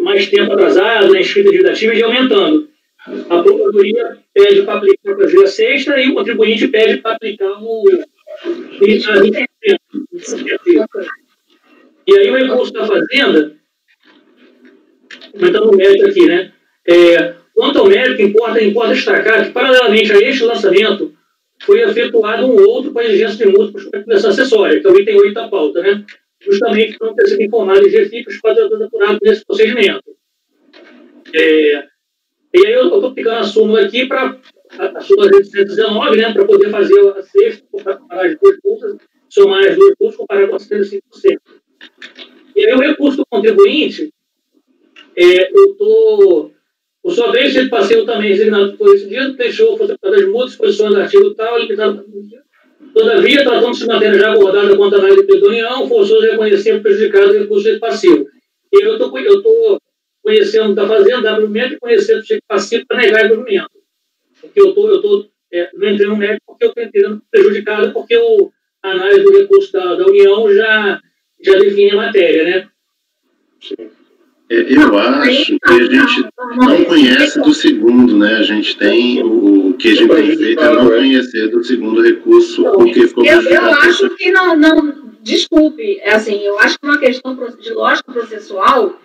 mais tempo atrasado, na escrita dívida e aumentando. A Procuradoria pede para aplicar a fazer a sexta e o contribuinte pede para aplicar o 20%. E aí o recurso da Fazenda, comentando o mérito aqui, né? Quanto ao mérito, importa destacar que, paralelamente a este lançamento, foi efetuado um outro com a exigência de multa por expropriação acessória, que é o item 8 da pauta, né? Justamente para não ter sido informado em GFIP os quadros apurados nesse procedimento. E aí eu estou aplicando a súmula aqui para a súmula 119, né? Para poder fazer a sexta, comparar as duas multas, somar as duas multas, comparar com 75%. E aí o recurso do contribuinte, por sua vez, ele passeio também resignado por esse dia, deixou fazer das multas, disposições do artigo tal, limitado. Todavia, tratando-se de matéria já abordada quanto à análise da União, forçoso reconhecer prejudicado o recurso de passivo. E eu estou conhecendo da Fazenda, da movimento, e conhecendo o cheque passivo para negar o movimento. Porque eu não entrei no mérito porque eu estou entendendo prejudicado, porque a análise do recurso da União já define a matéria, né? Sim. Eu acho que a gente não conhece do segundo, né? A gente tem o que a gente tem feito é não conhecer do segundo recurso, porque ficou eu acho que não, desculpe, eu acho que uma questão de lógica processual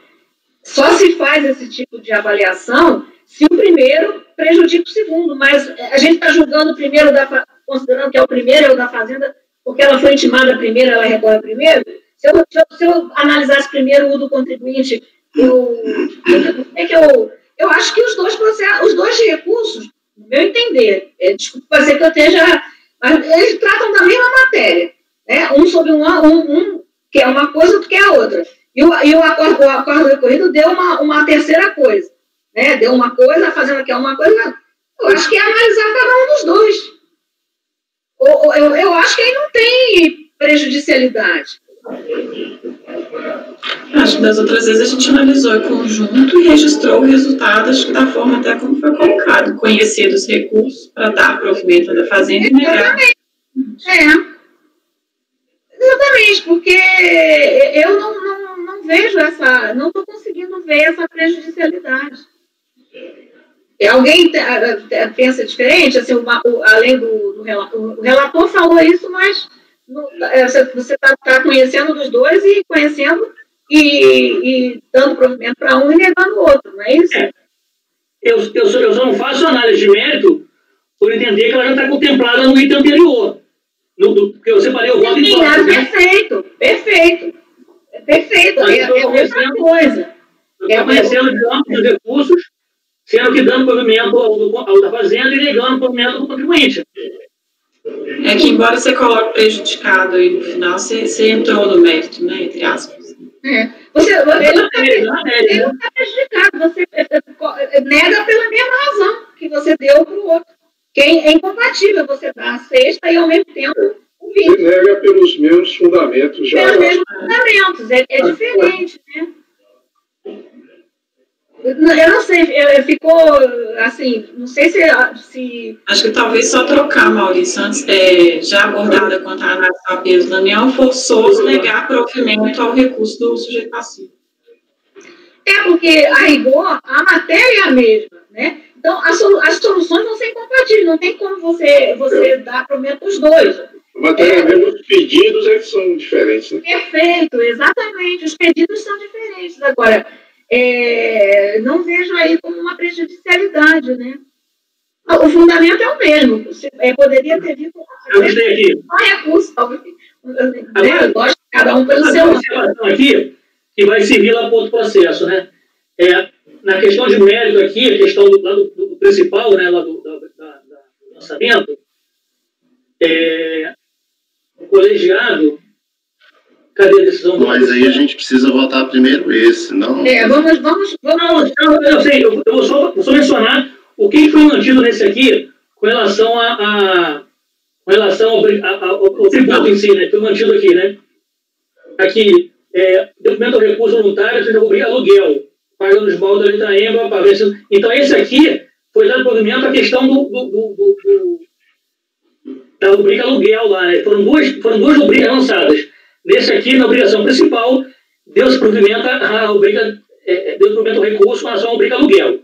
só se faz esse tipo de avaliação se o primeiro prejudica o segundo, mas a gente está julgando o primeiro, considerando que é o primeiro, é o da Fazenda, porque ela foi intimada primeiro, ela recorre primeiro. Se eu analisasse primeiro o do contribuinte, eu acho que os dois recursos, no meu entender, desculpa, pode ser que eu esteja, mas eles tratam da mesma matéria, né? Um sobre um que é uma coisa, outro que é a outra. E o acordo recorrido deu uma terceira coisa, né? Deu uma coisa, a Fazenda quer uma coisa. Eu acho que é analisar cada um dos dois. Eu acho que aí não tem prejudicialidade. Acho que das outras vezes a gente analisou em conjunto e registrou o resultado, acho que da forma até como foi colocado, conhecer dos recursos para dar provimento da Fazenda e negar. Exatamente, porque eu não vejo não estou conseguindo ver essa prejudicialidade. Alguém pensa diferente? Assim, além do relator, o relator falou isso, mas você está conhecendo dos dois e conhecendo e dando provimento para um e negando o outro, não é isso? eu só não faço análise de mérito por entender que ela já está contemplada no item anterior. Porque eu separei o voto em votos, né? Perfeito. É a mesma coisa. Reconhecendo de ambos os recursos, sendo que dando provimento ao da Fazenda e negando o provimento do contribuinte. É que, embora você coloque prejudicado aí no final, você entrou no mérito, né? Entre aspas. Ele não está prejudicado, você nega pela mesma razão que você deu para o outro. Que é incompatível você dar a sexta e ao mesmo tempo o 20. Você nega pelos mesmos fundamentos já. Pelos mesmos fundamentos, é diferente, né? Eu não sei, ficou assim, não sei se... Acho que talvez só trocar, Maurício, antes já abordada quanto à análise ao peso da União, forçoso negar provimento ao recurso do sujeito passivo. Porque, a rigor, a matéria é a mesma, né? Então, as soluções vão ser incompatíveis, não tem como você dar provimento aos dois. A matéria é mesmo, os pedidos é que são diferentes, né? Perfeito, exatamente, os pedidos são diferentes. Agora, não vejo aí como uma prejudicialidade, né? O fundamento é o mesmo. Poderia ter vindo só recurso. Eu gosto de cada um pelo seu lado. Aqui, que vai servir lá para outro processo, né? Na questão de mérito aqui, a questão do principal, né, lá do lançamento, o colegiado. Cadê a decisão? Mas aí a gente precisa votar primeiro esse, não? Vamos. Não, eu sei, eu vou só mencionar o que foi mantido nesse aqui com relação ao tributo em si, né? Foi mantido aqui, né? Aqui, documento ao recurso voluntário, você obriga aluguel, pagando os baldes da letra M, então esse aqui foi dado provimento à questão da rubrica aluguel lá, né? Foram duas rubricas lançadas. Nesse aqui, na obrigação principal, deu-se provimento ao recurso com relação à rubrica aluguel.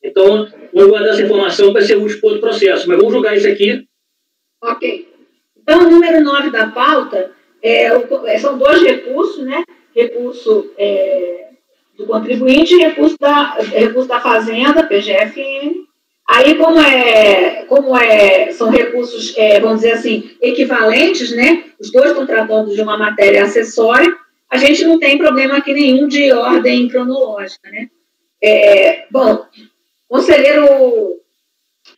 Então, vamos guardar essa informação que vai ser útil para outro processo, mas vamos julgar isso aqui. Ok. Então, o número 9 da pauta são dois recursos, né? Recurso do contribuinte e recurso da Fazenda, PGFN. Aí, como são recursos, vamos dizer assim, equivalentes, né? Os dois estão tratando de uma matéria acessória, a gente não tem problema aqui nenhum de ordem cronológica, né? Bom, o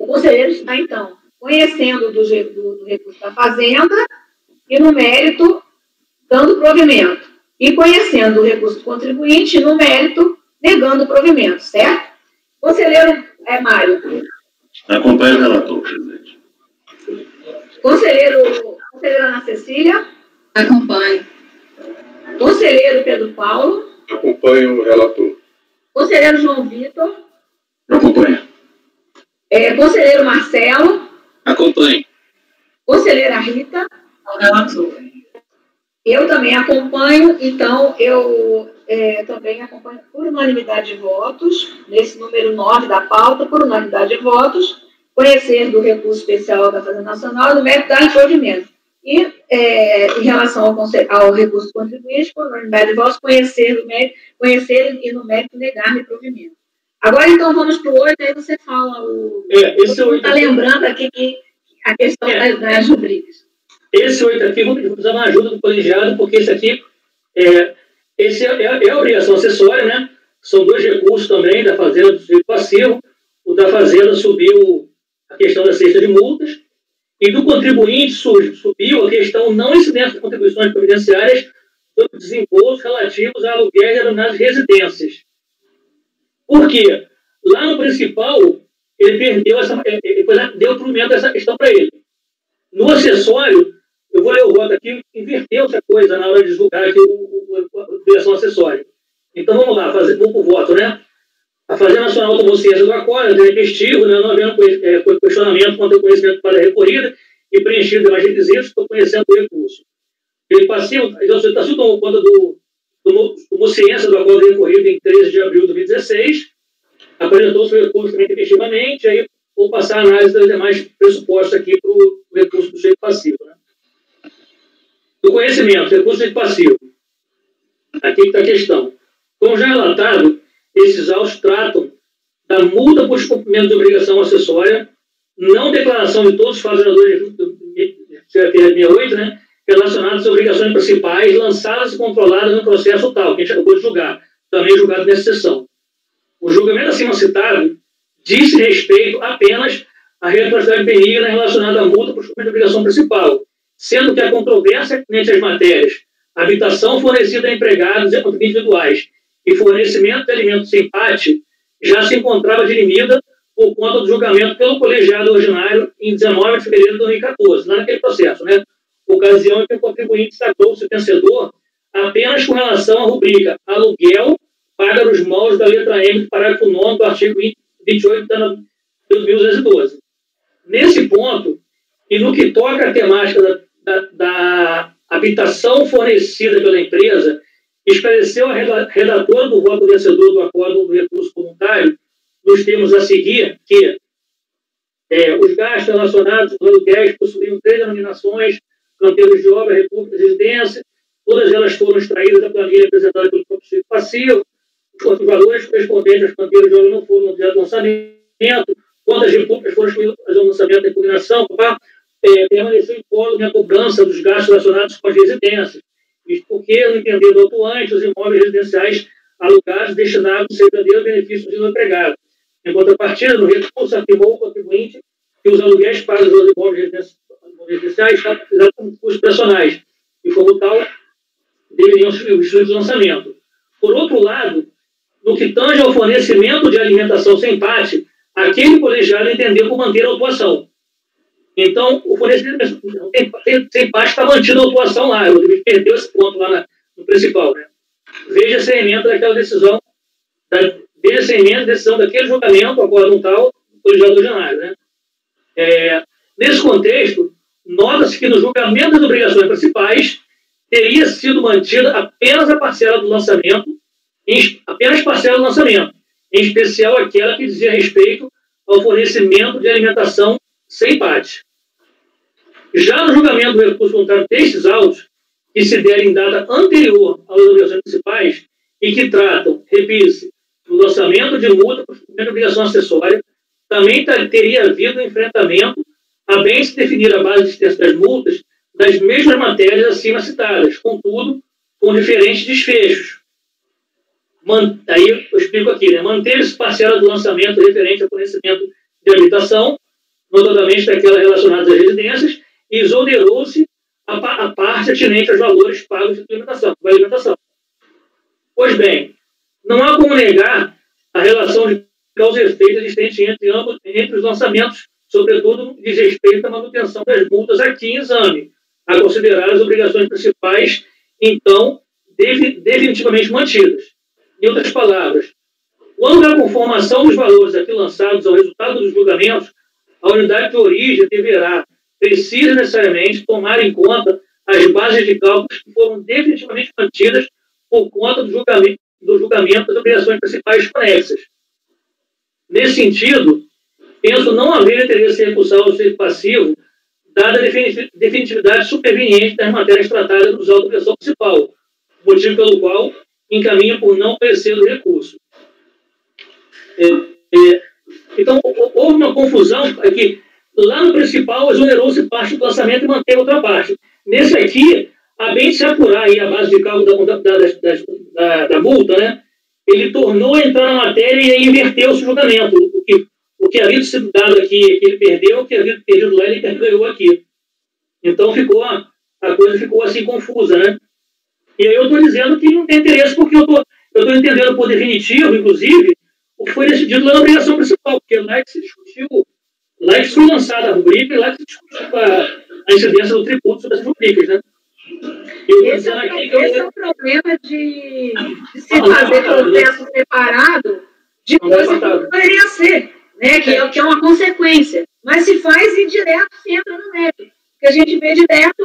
conselheiro está, então, conhecendo do recurso da Fazenda e, no mérito, dando provimento. E conhecendo o recurso do contribuinte e, no mérito, negando o provimento, certo? Conselheiro Mário. Acompanhe o relator, presidente. Conselheira Ana Cecília. Acompanhe. Conselheiro Pedro Paulo. Acompanho o relator. Conselheiro João Vitor. Acompanho. Conselheiro Marcelo. Acompanhe. Conselheira Rita. Relator. Eu também acompanho, então eu também acompanho por unanimidade de votos, nesse número 9 da pauta, por unanimidade de votos, conhecer do recurso especial da Fazenda Nacional no mérito dar improvimento. E, em relação ao recurso do contribuinte, por unanimidade de votos, conhecer e no mérito negar improvimento. Agora, então, vamos para o 8, aí você fala você está lembrando aqui que a questão das rubricas. Esse 8 aqui, vou precisar de uma ajuda do colegiado, porque esse aqui é a obrigação acessória, né? São dois recursos também da Fazenda do sujeito passivo. O da Fazenda subiu a questão da cesta de multas, e do contribuinte subiu a questão não incidente de contribuições previdenciárias sobre desembolsos relativos a aluguéis de denominadas residências. Por quê? Lá no principal, ele perdeu deu provimento essa questão para ele. No acessório, eu vou ler o voto aqui, inverteu essa coisa na hora de julgar aqui a direção acessória. Então, vamos lá, vamos para o voto, né? A Fazenda Nacional tomou ciência do acordo, intempestivo, né, não havendo questionamento quanto ao conhecimento para a recorrida e preenchido demais requisitos, estou conhecendo o recurso. Ele passivo, então, você está tomou conta tomou ciência do acordo recorrido em 13 de abril de 2016, apresentou seu recurso intempestivamente, aí vou passar a análise dos demais pressupostos aqui para o recurso do sujeito passivo. Né? Do conhecimento, recurso do sujeito passivo. Aqui está a questão. Como já relatado, esses autos tratam da multa por descumprimento de obrigação acessória, não declaração de todos os fatos de 68, né, relacionados às obrigações principais lançadas e controladas no processo tal, que a gente acabou de julgar, também julgado nessa sessão. O julgamento acima citado diz respeito apenas à reciprocidade benigna relacionada à multa por descumprimento de obrigação principal, sendo que a controvérsia entre as matérias habitação fornecida a empregados e individuais e fornecimento de alimentos sem empate já se encontrava dirimida por conta do julgamento pelo colegiado ordinário em 19 de fevereiro de 2014, lá naquele processo, né? Ocasião em que o contribuinte sagrou-se vencedor apenas com relação à rubrica aluguel paga nos moldes da letra M do parágrafo 9 do artigo 28 da 2212. Nesse ponto, e no que toca à temática da habitação fornecida pela empresa, esclareceu a redatora do voto vencedor do acórdão do recurso voluntário, nos termos a seguir, que os gastos relacionados aos aluguéis possuíam 3 denominações: canteiros de obra, república, residência, todas elas foram extraídas da planilha apresentada pelo próprio passivo, os valores correspondentes aos canteiros de obra não foram objeto de lançamento, quantas repúblicas foram excluídas do lançamento da impugnação, permaneceu incólume a cobrança dos gastos relacionados com as residências. Isso porque, no entender do atuante, os imóveis residenciais alugados destinados ao verdadeiro benefício do empregado. Em contrapartida, no recurso, afirmou o contribuinte que os aluguéis pagos aos imóveis residenciais estavam utilizados como custos operacionais e, como tal, deveriam excluir do lançamento. Por outro lado, no que tange ao fornecimento de alimentação sem empate, aquele colegiado entendeu por manter a autuação. Então, o fornecimento sem empate está mantido a autuação lá. Eu perdeu esse ponto lá no principal, né? Veja essa emenda daquela decisão, veja essa emenda, decisão daquele julgamento, acórdão tal, do colegiado ordinário, né? Nesse contexto, nota-se que no julgamento das obrigações principais teria sido mantida apenas a parcela do lançamento, em especial aquela que dizia respeito ao fornecimento de alimentação sem empate. Já no julgamento do recurso voluntário destes autos, que se derem em data anterior às obrigações principais e que tratam, repito, do lançamento de multa por cumprimento de obrigação acessória, também teria havido enfrentamento a bem se definir a base de existência das multas das mesmas matérias acima citadas, contudo, com diferentes desfechos. Aí eu explico aqui, né? Manteve-se parcela do lançamento referente ao fornecimento de habitação, notadamente daquelas relacionadas às residências, e exonerou-se a parte atinente aos valores pagos de alimentação. Pois bem, não há como negar a relação de causa e efeito existente entre os lançamentos, sobretudo no que diz respeito à manutenção das multas aqui em exame, a considerar as obrigações principais, então, definitivamente mantidas. Em outras palavras, quando a conformação dos valores aqui lançados ao resultado dos julgamentos, a unidade de origem precisa necessariamente tomar em conta as bases de cálculos que foram definitivamente mantidas por conta do julgamento das obrigações principais conexas. Nesse sentido, penso não haver interesse em recusar o direito passivo, dada a definitividade superveniente das matérias tratadas nos autos de obrigação principal, motivo pelo qual encaminha por não conhecer o recurso. Então, houve uma confusão aqui. Lá no principal, exonerou-se parte do lançamento e manteve outra parte. Nesse aqui, a bem se apurar aí a base de cálculo da multa, né? Ele tornou a entrar na matéria e aí inverteu-se o julgamento. O que havia sido dado aqui, que ele perdeu, o que havia perdido lá, ele ganhou aqui. Então, a coisa ficou assim confusa, né? E aí eu estou dizendo que não tem interesse, porque eu estou entendendo por definitivo, inclusive, o que foi decidido lá na obrigação principal, porque lá é que se discutiu, lá é que foi lançada a rubrica e lá é que se discutiu a incidência do tributo sobre essas rubricas, né? Esse é o problema de se fazer processo separado de coisa que não poderia ser, né? Que é uma consequência. Mas se faz e direto se entra no mérito. O que a gente vê direto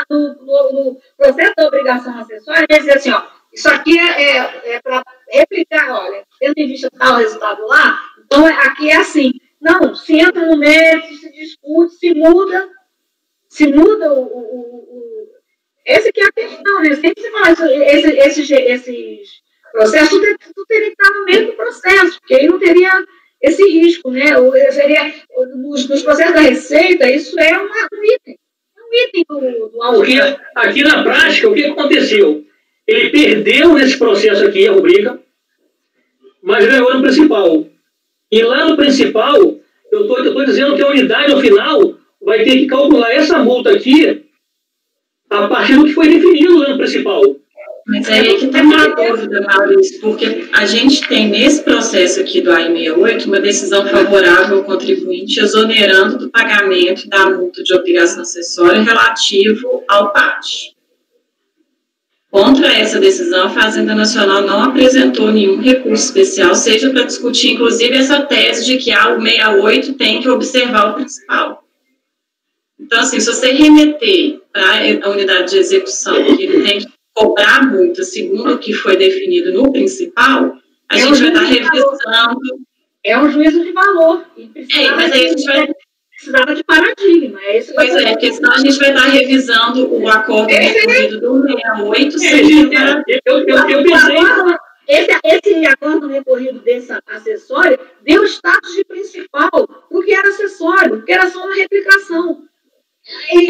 no processo da obrigação acessória, é dizer assim, ó, isso aqui é para replicar, olha, tendo em vista tal resultado lá, então aqui é assim. Não, se entra no mérito, se discute, se muda esse que é a questão, né? Sempre se fala, esses processos, tudo teria que estar no meio do processo, porque aí não teria esse risco, né? Nos processos da Receita, isso é um item. Um item do Porque aqui na prática, o que aconteceu? Ele perdeu nesse processo aqui a rubrica, mas ganhou no principal. E lá no principal, eu estou dizendo que a unidade, ao final, vai ter que calcular essa multa aqui a partir do que foi definido lá no principal. Mas aí é que tem uma dúvida, Maurício, porque a gente tem nesse processo aqui do AI-68 uma decisão favorável ao contribuinte exonerando do pagamento da multa de obrigação acessória relativo ao PAT. Contra essa decisão, a Fazenda Nacional não apresentou nenhum recurso especial, seja para discutir, inclusive, essa tese de que o 68 tem que observar o principal. Então, assim, se você remeter para a unidade de execução, que ele tem que cobrar a multa segundo o que foi definido no principal, a gente vai estar revisando... É um juízo de valor. Mas aí a gente vai... Precisava de paradigma. Pois é, porque senão a gente vai estar revisando o acordo recorrido do 68 sem eu pensei... Esse acordo recorrido desse acessório deu status de principal, porque era acessório, porque era só uma replicação. E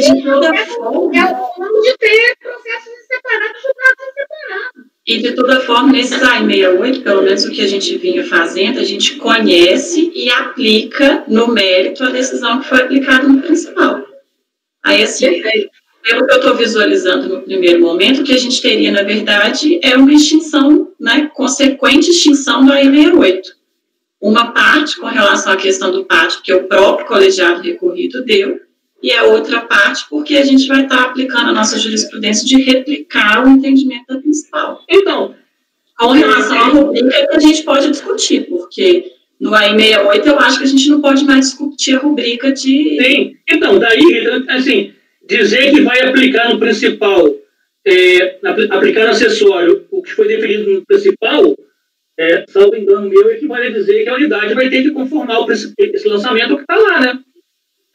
de toda forma... É o mundo de ter processos separados, julgados separados. E, de toda forma, nesses AI-68, pelo menos o que a gente vinha fazendo, a gente conhece e aplica no mérito a decisão que foi aplicada no principal. Aí, assim, pelo que eu estou visualizando no primeiro momento, o que a gente teria, na verdade, é uma extinção, né, consequente extinção do AI-68. Uma parte com relação à questão do PAT, que o próprio colegiado recorrido deu, e a outra parte porque a gente vai estar aplicando a nossa jurisprudência de replicar o entendimento da principal. Então, com relação à rubrica, a gente pode discutir, porque no AI-68 eu acho que a gente não pode mais discutir a rubrica de... Sim, então, daí, assim, dizer que vai aplicar no principal, aplicar no acessório o que foi definido no principal, salvo engano meu, equivale a dizer que a unidade vai ter que conformar esse lançamento que está lá, né?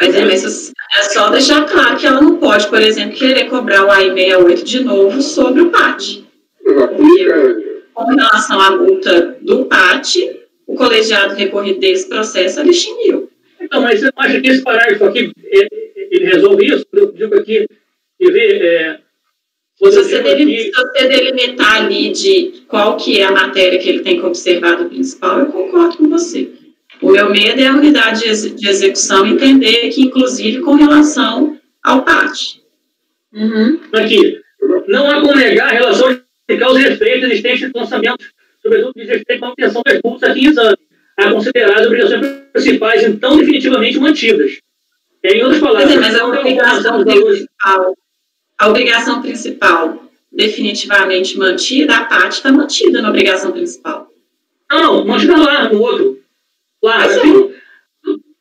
Mas é só deixar claro que ela não pode, por exemplo, querer cobrar o AI-68 de novo sobre o PAT. Porque, com relação à multa do PAT, o colegiado recorrido desse processo ele extinguiu. Então, mas você não acha que esse parágrafo aqui, ele resolve isso? Eu digo aqui, se você delimitar ali de qual que é a matéria que ele tem que observar do principal, eu concordo com você. O meu medo é a unidade de execução entender que, inclusive, com relação ao PAT. Aqui, não há como negar a relação de causa e efeito existente no lançamento, sobretudo diz respeito à obtenção das multas aqui em exame, a considerar as obrigações principais, então, definitivamente mantidas. Em outras palavras, mas a obrigação principal definitivamente mantida, a PAT está mantida na obrigação principal. Não, mantida lá, no outro. Claro, assim,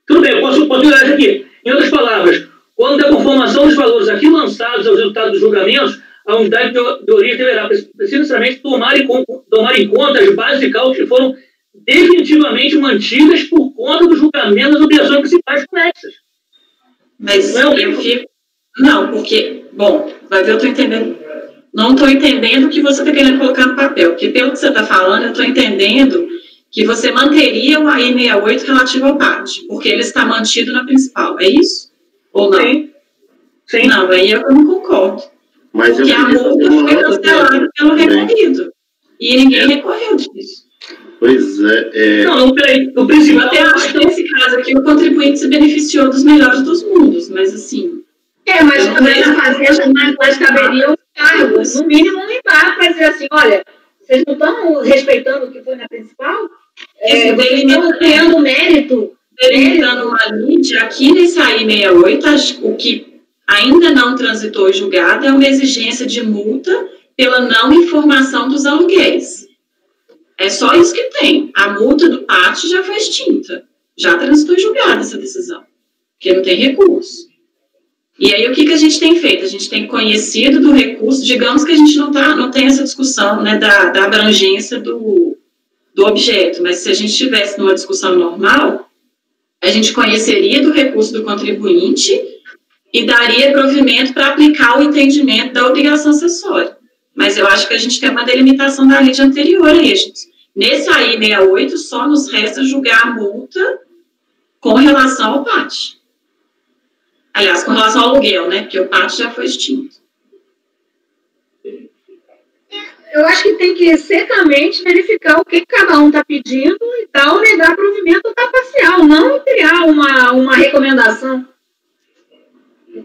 tudo bem, eu posso olhar isso aqui. Em outras palavras, quando a conformação dos valores aqui lançados aos resultados dos julgamentos, a unidade de origem deverá precisamente tomar em conta as bases de cálculo que foram definitivamente mantidas por conta do julgamento das obrigações principais conexas. Mas eu fico... Não, porque... Bom, vai ver, eu estou entendendo... Não estou entendendo o que você está querendo colocar no papel, porque pelo que você está falando, eu estou entendendo que você manteria o AI-68 relativo ao PAT, porque ele está mantido na principal, é isso? Ou não? Sim. Não, aí eu não concordo. Mas porque a multa foi cancelada pelo recorrido. E ninguém recorreu disso. Pois é. Não, peraí. O principal... Eu até acho que nesse caso aqui o contribuinte se beneficiou dos melhores dos mundos, mas assim... mas também na Fazenda nós caberia os cargos, no mínimo um embarque para dizer assim, olha, vocês não estão respeitando o que foi na principal? Vocês estão criando mérito. Delimitando uma lide, aqui nesse AI-68, o que ainda não transitou julgado é uma exigência de multa pela não informação dos aluguéis. É só isso que tem. A multa do PAT já foi extinta. Já transitou julgada essa decisão. Porque não tem recurso. E aí, o que a gente tem feito? A gente tem conhecido do recurso, digamos que a gente não tem essa discussão, né, da abrangência do objeto, mas se a gente estivesse numa discussão normal, a gente conheceria do recurso do contribuinte e daria provimento para aplicar o entendimento da obrigação acessória. Mas eu acho que a gente tem uma delimitação da lei anterior aí, gente. Nesse aí, 68, só nos resta julgar a multa com relação ao PAT. Aliás, com relação ao aluguel, né? Porque o PAT já foi extinto. Eu acho que tem que secamente verificar o que cada um está pedindo e tal, negar provimento da parcial, não criar uma recomendação.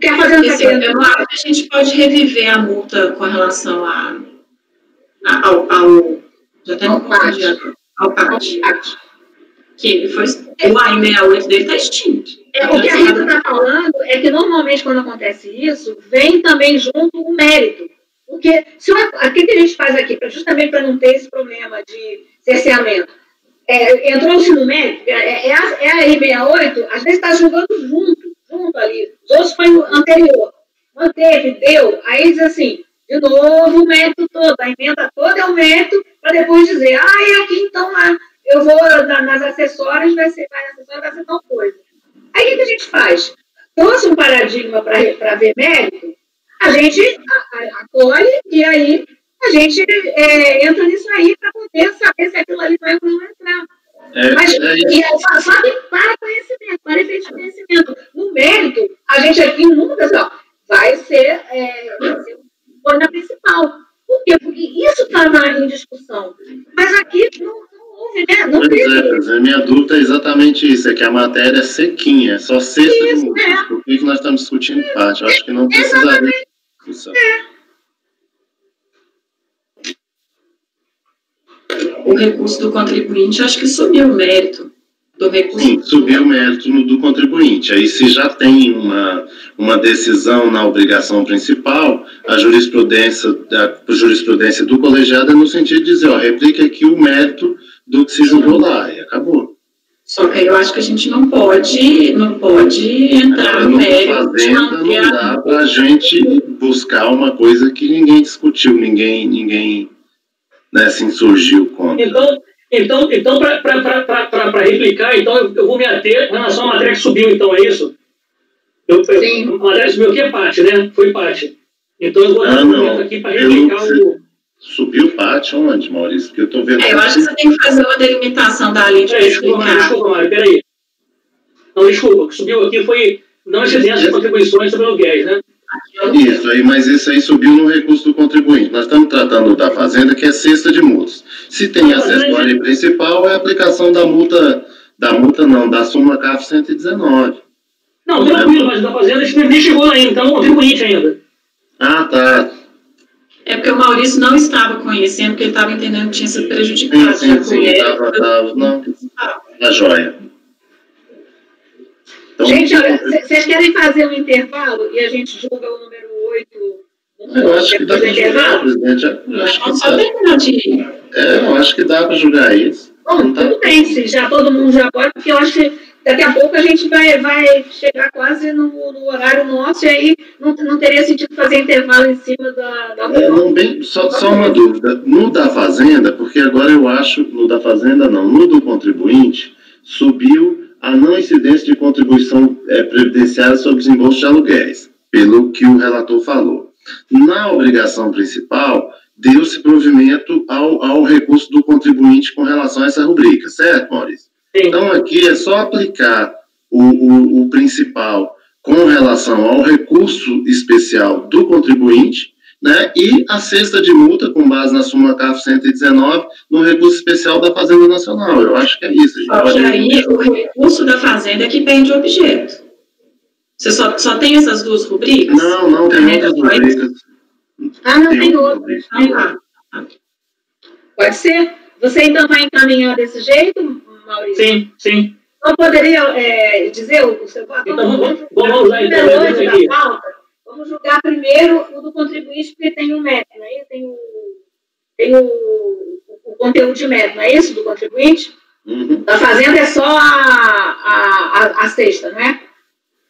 Quer fazer um eu acho que a gente pode reviver a multa com relação ao PAT. Que ele foi. O AI68 dele está extinto. O que a Rita está falando é que normalmente quando acontece isso, vem também junto o mérito. Porque o que a gente faz aqui, justamente para não ter esse problema de cerceamento? Entrou-se no mérito, a R68, às vezes está julgando junto ali. Os outros foi o anterior. Manteve, deu. Aí diz assim, de novo o mérito todo, a emenda toda é o mérito, para depois dizer, aqui então eu vou nas acessórias, vai ser tal coisa. Aí o que a gente faz? Trouxe um paradigma para ver mérito, a gente acolhe e aí a gente entra nisso aí para poder saber se aquilo ali vai ou não entrar. Só que para conhecimento, para efeito de conhecimento. No mérito, a gente aqui nunca vai ser o problema principal. Por quê? Porque isso está em discussão. Mas aqui não houve, né? Não teve. A minha dúvida é exatamente isso, é que a matéria é sequinha, só sexta de multas. Por que nós estamos discutindo parte? Eu acho que não precisaria de discussão. O recurso do contribuinte, acho que subiu o mérito do recurso. Sim, subiu o mérito do contribuinte. Aí, se já tem uma decisão na obrigação principal, a jurisprudência do colegiado é no sentido de dizer, replica aqui o mérito do que se julgou lá, e acabou. Só que eu acho que a gente não pode entrar no mérito. Não dá para a gente buscar uma coisa que ninguém discutiu, ninguém né, se insurgiu contra. Então para replicar, então eu vou me ater em relação à matéria que subiu, então, é isso? Sim. A matéria que subiu aqui é parte, né? Foi parte. Então eu vou dar um momento aqui para replicar Subiu parte onde, Maurício? Porque eu estou vendo... eu acho que você tem que fazer uma delimitação da lei de explicar. Desculpa, Mário, peraí. Não, desculpa, o que subiu aqui foi não excedência de contribuições sobre aluguéis, né? Isso aí, mas isso aí subiu no recurso do contribuinte. Nós estamos tratando da fazenda, que é cesta de multas. Se tem acessória principal, é a aplicação da multa não, da súmula CAF 119. Não, tranquilo, mas da fazenda a gente nem chegou ainda, então no contribuinte ainda. Ah, tá. É porque o Maurício não estava conhecendo, porque ele estava entendendo que tinha sido prejudicado. Sim, estava, não, na joia. Então, gente, olha, vocês querem fazer um intervalo e a gente julga o número 8? Eu acho que dá para julgar, presidente. Eu acho que dá para julgar isso. Bom, tudo bem, se já todo mundo já pode, porque eu acho que daqui a pouco a gente vai chegar quase no horário nosso e aí não teria sentido fazer intervalo em cima da só uma dúvida. No da Fazenda, porque agora eu acho, no da Fazenda não, no do contribuinte, subiu a não incidência de contribuição previdenciária sobre desembolso de aluguéis, pelo que o relator falou. Na obrigação principal, deu-se provimento ao recurso do contribuinte com relação a essa rubrica, certo, Maurício? Sim. Então, aqui é só aplicar o principal com relação ao recurso especial do contribuinte, né, e a cesta de multa, com base na súmula CAF 119, no recurso especial da Fazenda Nacional. Eu acho que é isso. Só que aí o recurso da Fazenda é que perde o objeto. Você só tem essas duas rubricas? Não, tem outras rubricas. Não tem outras. Pode ser? Você então vai encaminhar desse jeito, Maurício? Sim. Não poderia dizer o seu voto? Então, vamos lá, então. Vamos julgar primeiro o do contribuinte, porque tem o MEP, não é isso? Tem o conteúdo de MEP, não é isso, do contribuinte? Uhum. Da Fazenda é só a sexta, não é?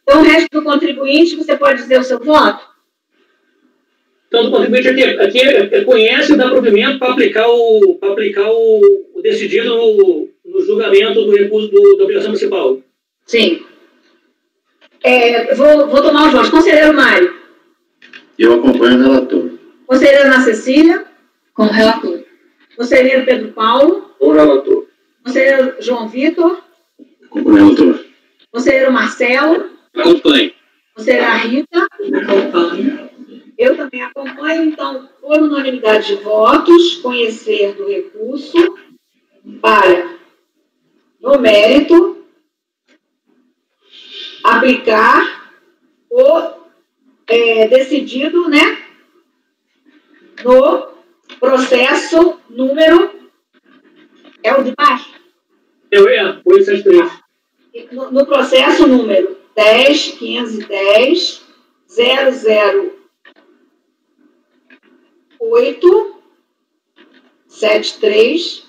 Então, o resto do contribuinte, você pode dizer o seu voto? Então, o contribuinte aqui conhece e dá provimento para aplicar o decidido no julgamento do recurso da obrigação municipal. Sim. Vou tomar os votos. Conselheiro Mário. Eu acompanho o relator. Conselheira Ana Cecília. Com o relator. Conselheiro Pedro Paulo. Com o relator. Conselheiro João Vitor. Com o relator. Conselheiro Marcelo. Acompanho. Conselheira Rita. Acompanho. Eu também acompanho, então, por unanimidade de votos, conhecer do recurso para, no mérito, aplicar o decidido, né, no processo número, é o de baixo? 873. No processo número 10.510, 00873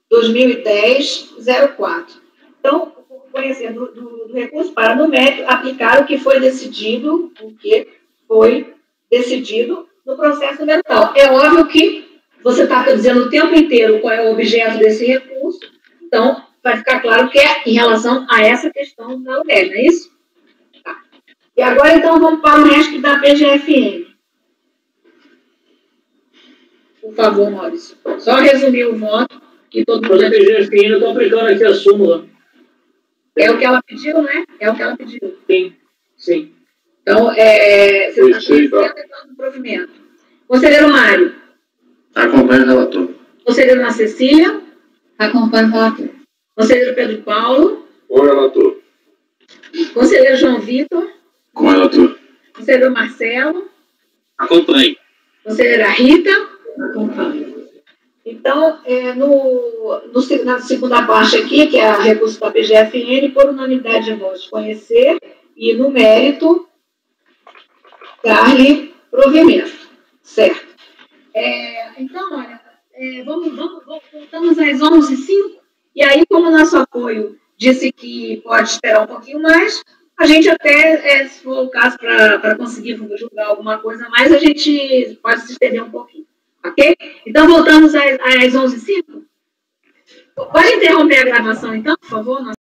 2010 04. Então, conhecendo do recurso para, no mérito, aplicar o que foi decidido, no processo número tal. É óbvio que você está dizendo o tempo inteiro qual é o objeto desse recurso, então vai ficar claro que é em relação a essa questão da UDES, não é isso? Tá. E agora, então, vamos para o resto da PGFN. Por favor, Maurício. Só resumir o voto, que todo mundo... Mas a PGFN, eu estou aplicando aqui a súmula. É o que ela pediu, né? É o que ela pediu. Sim, sim. Então, você está tentando o provimento. Conselheiro Mário. Acompanho o relator. Conselheiro Ana Cecília. Acompanho o relator. Conselheiro Pedro Paulo. Com o relator. Conselheiro João Vitor. Com o relator. Conselheiro Marcelo. Acompanho. Conselheira Rita. Acompanho. Então, na segunda parte aqui, que é a recurso da PGFN, por unanimidade de votos, conhecer e, no mérito, dar-lhe provimento. Certo. Então, olha, voltamos às 11h05, e aí, como o nosso apoio disse que pode esperar um pouquinho mais, a gente até, se for o caso, para conseguir julgar alguma coisa a mais, a gente pode se estender um pouquinho. Ok? Então, voltamos às 11h05. Pode interromper a gravação, então, por favor?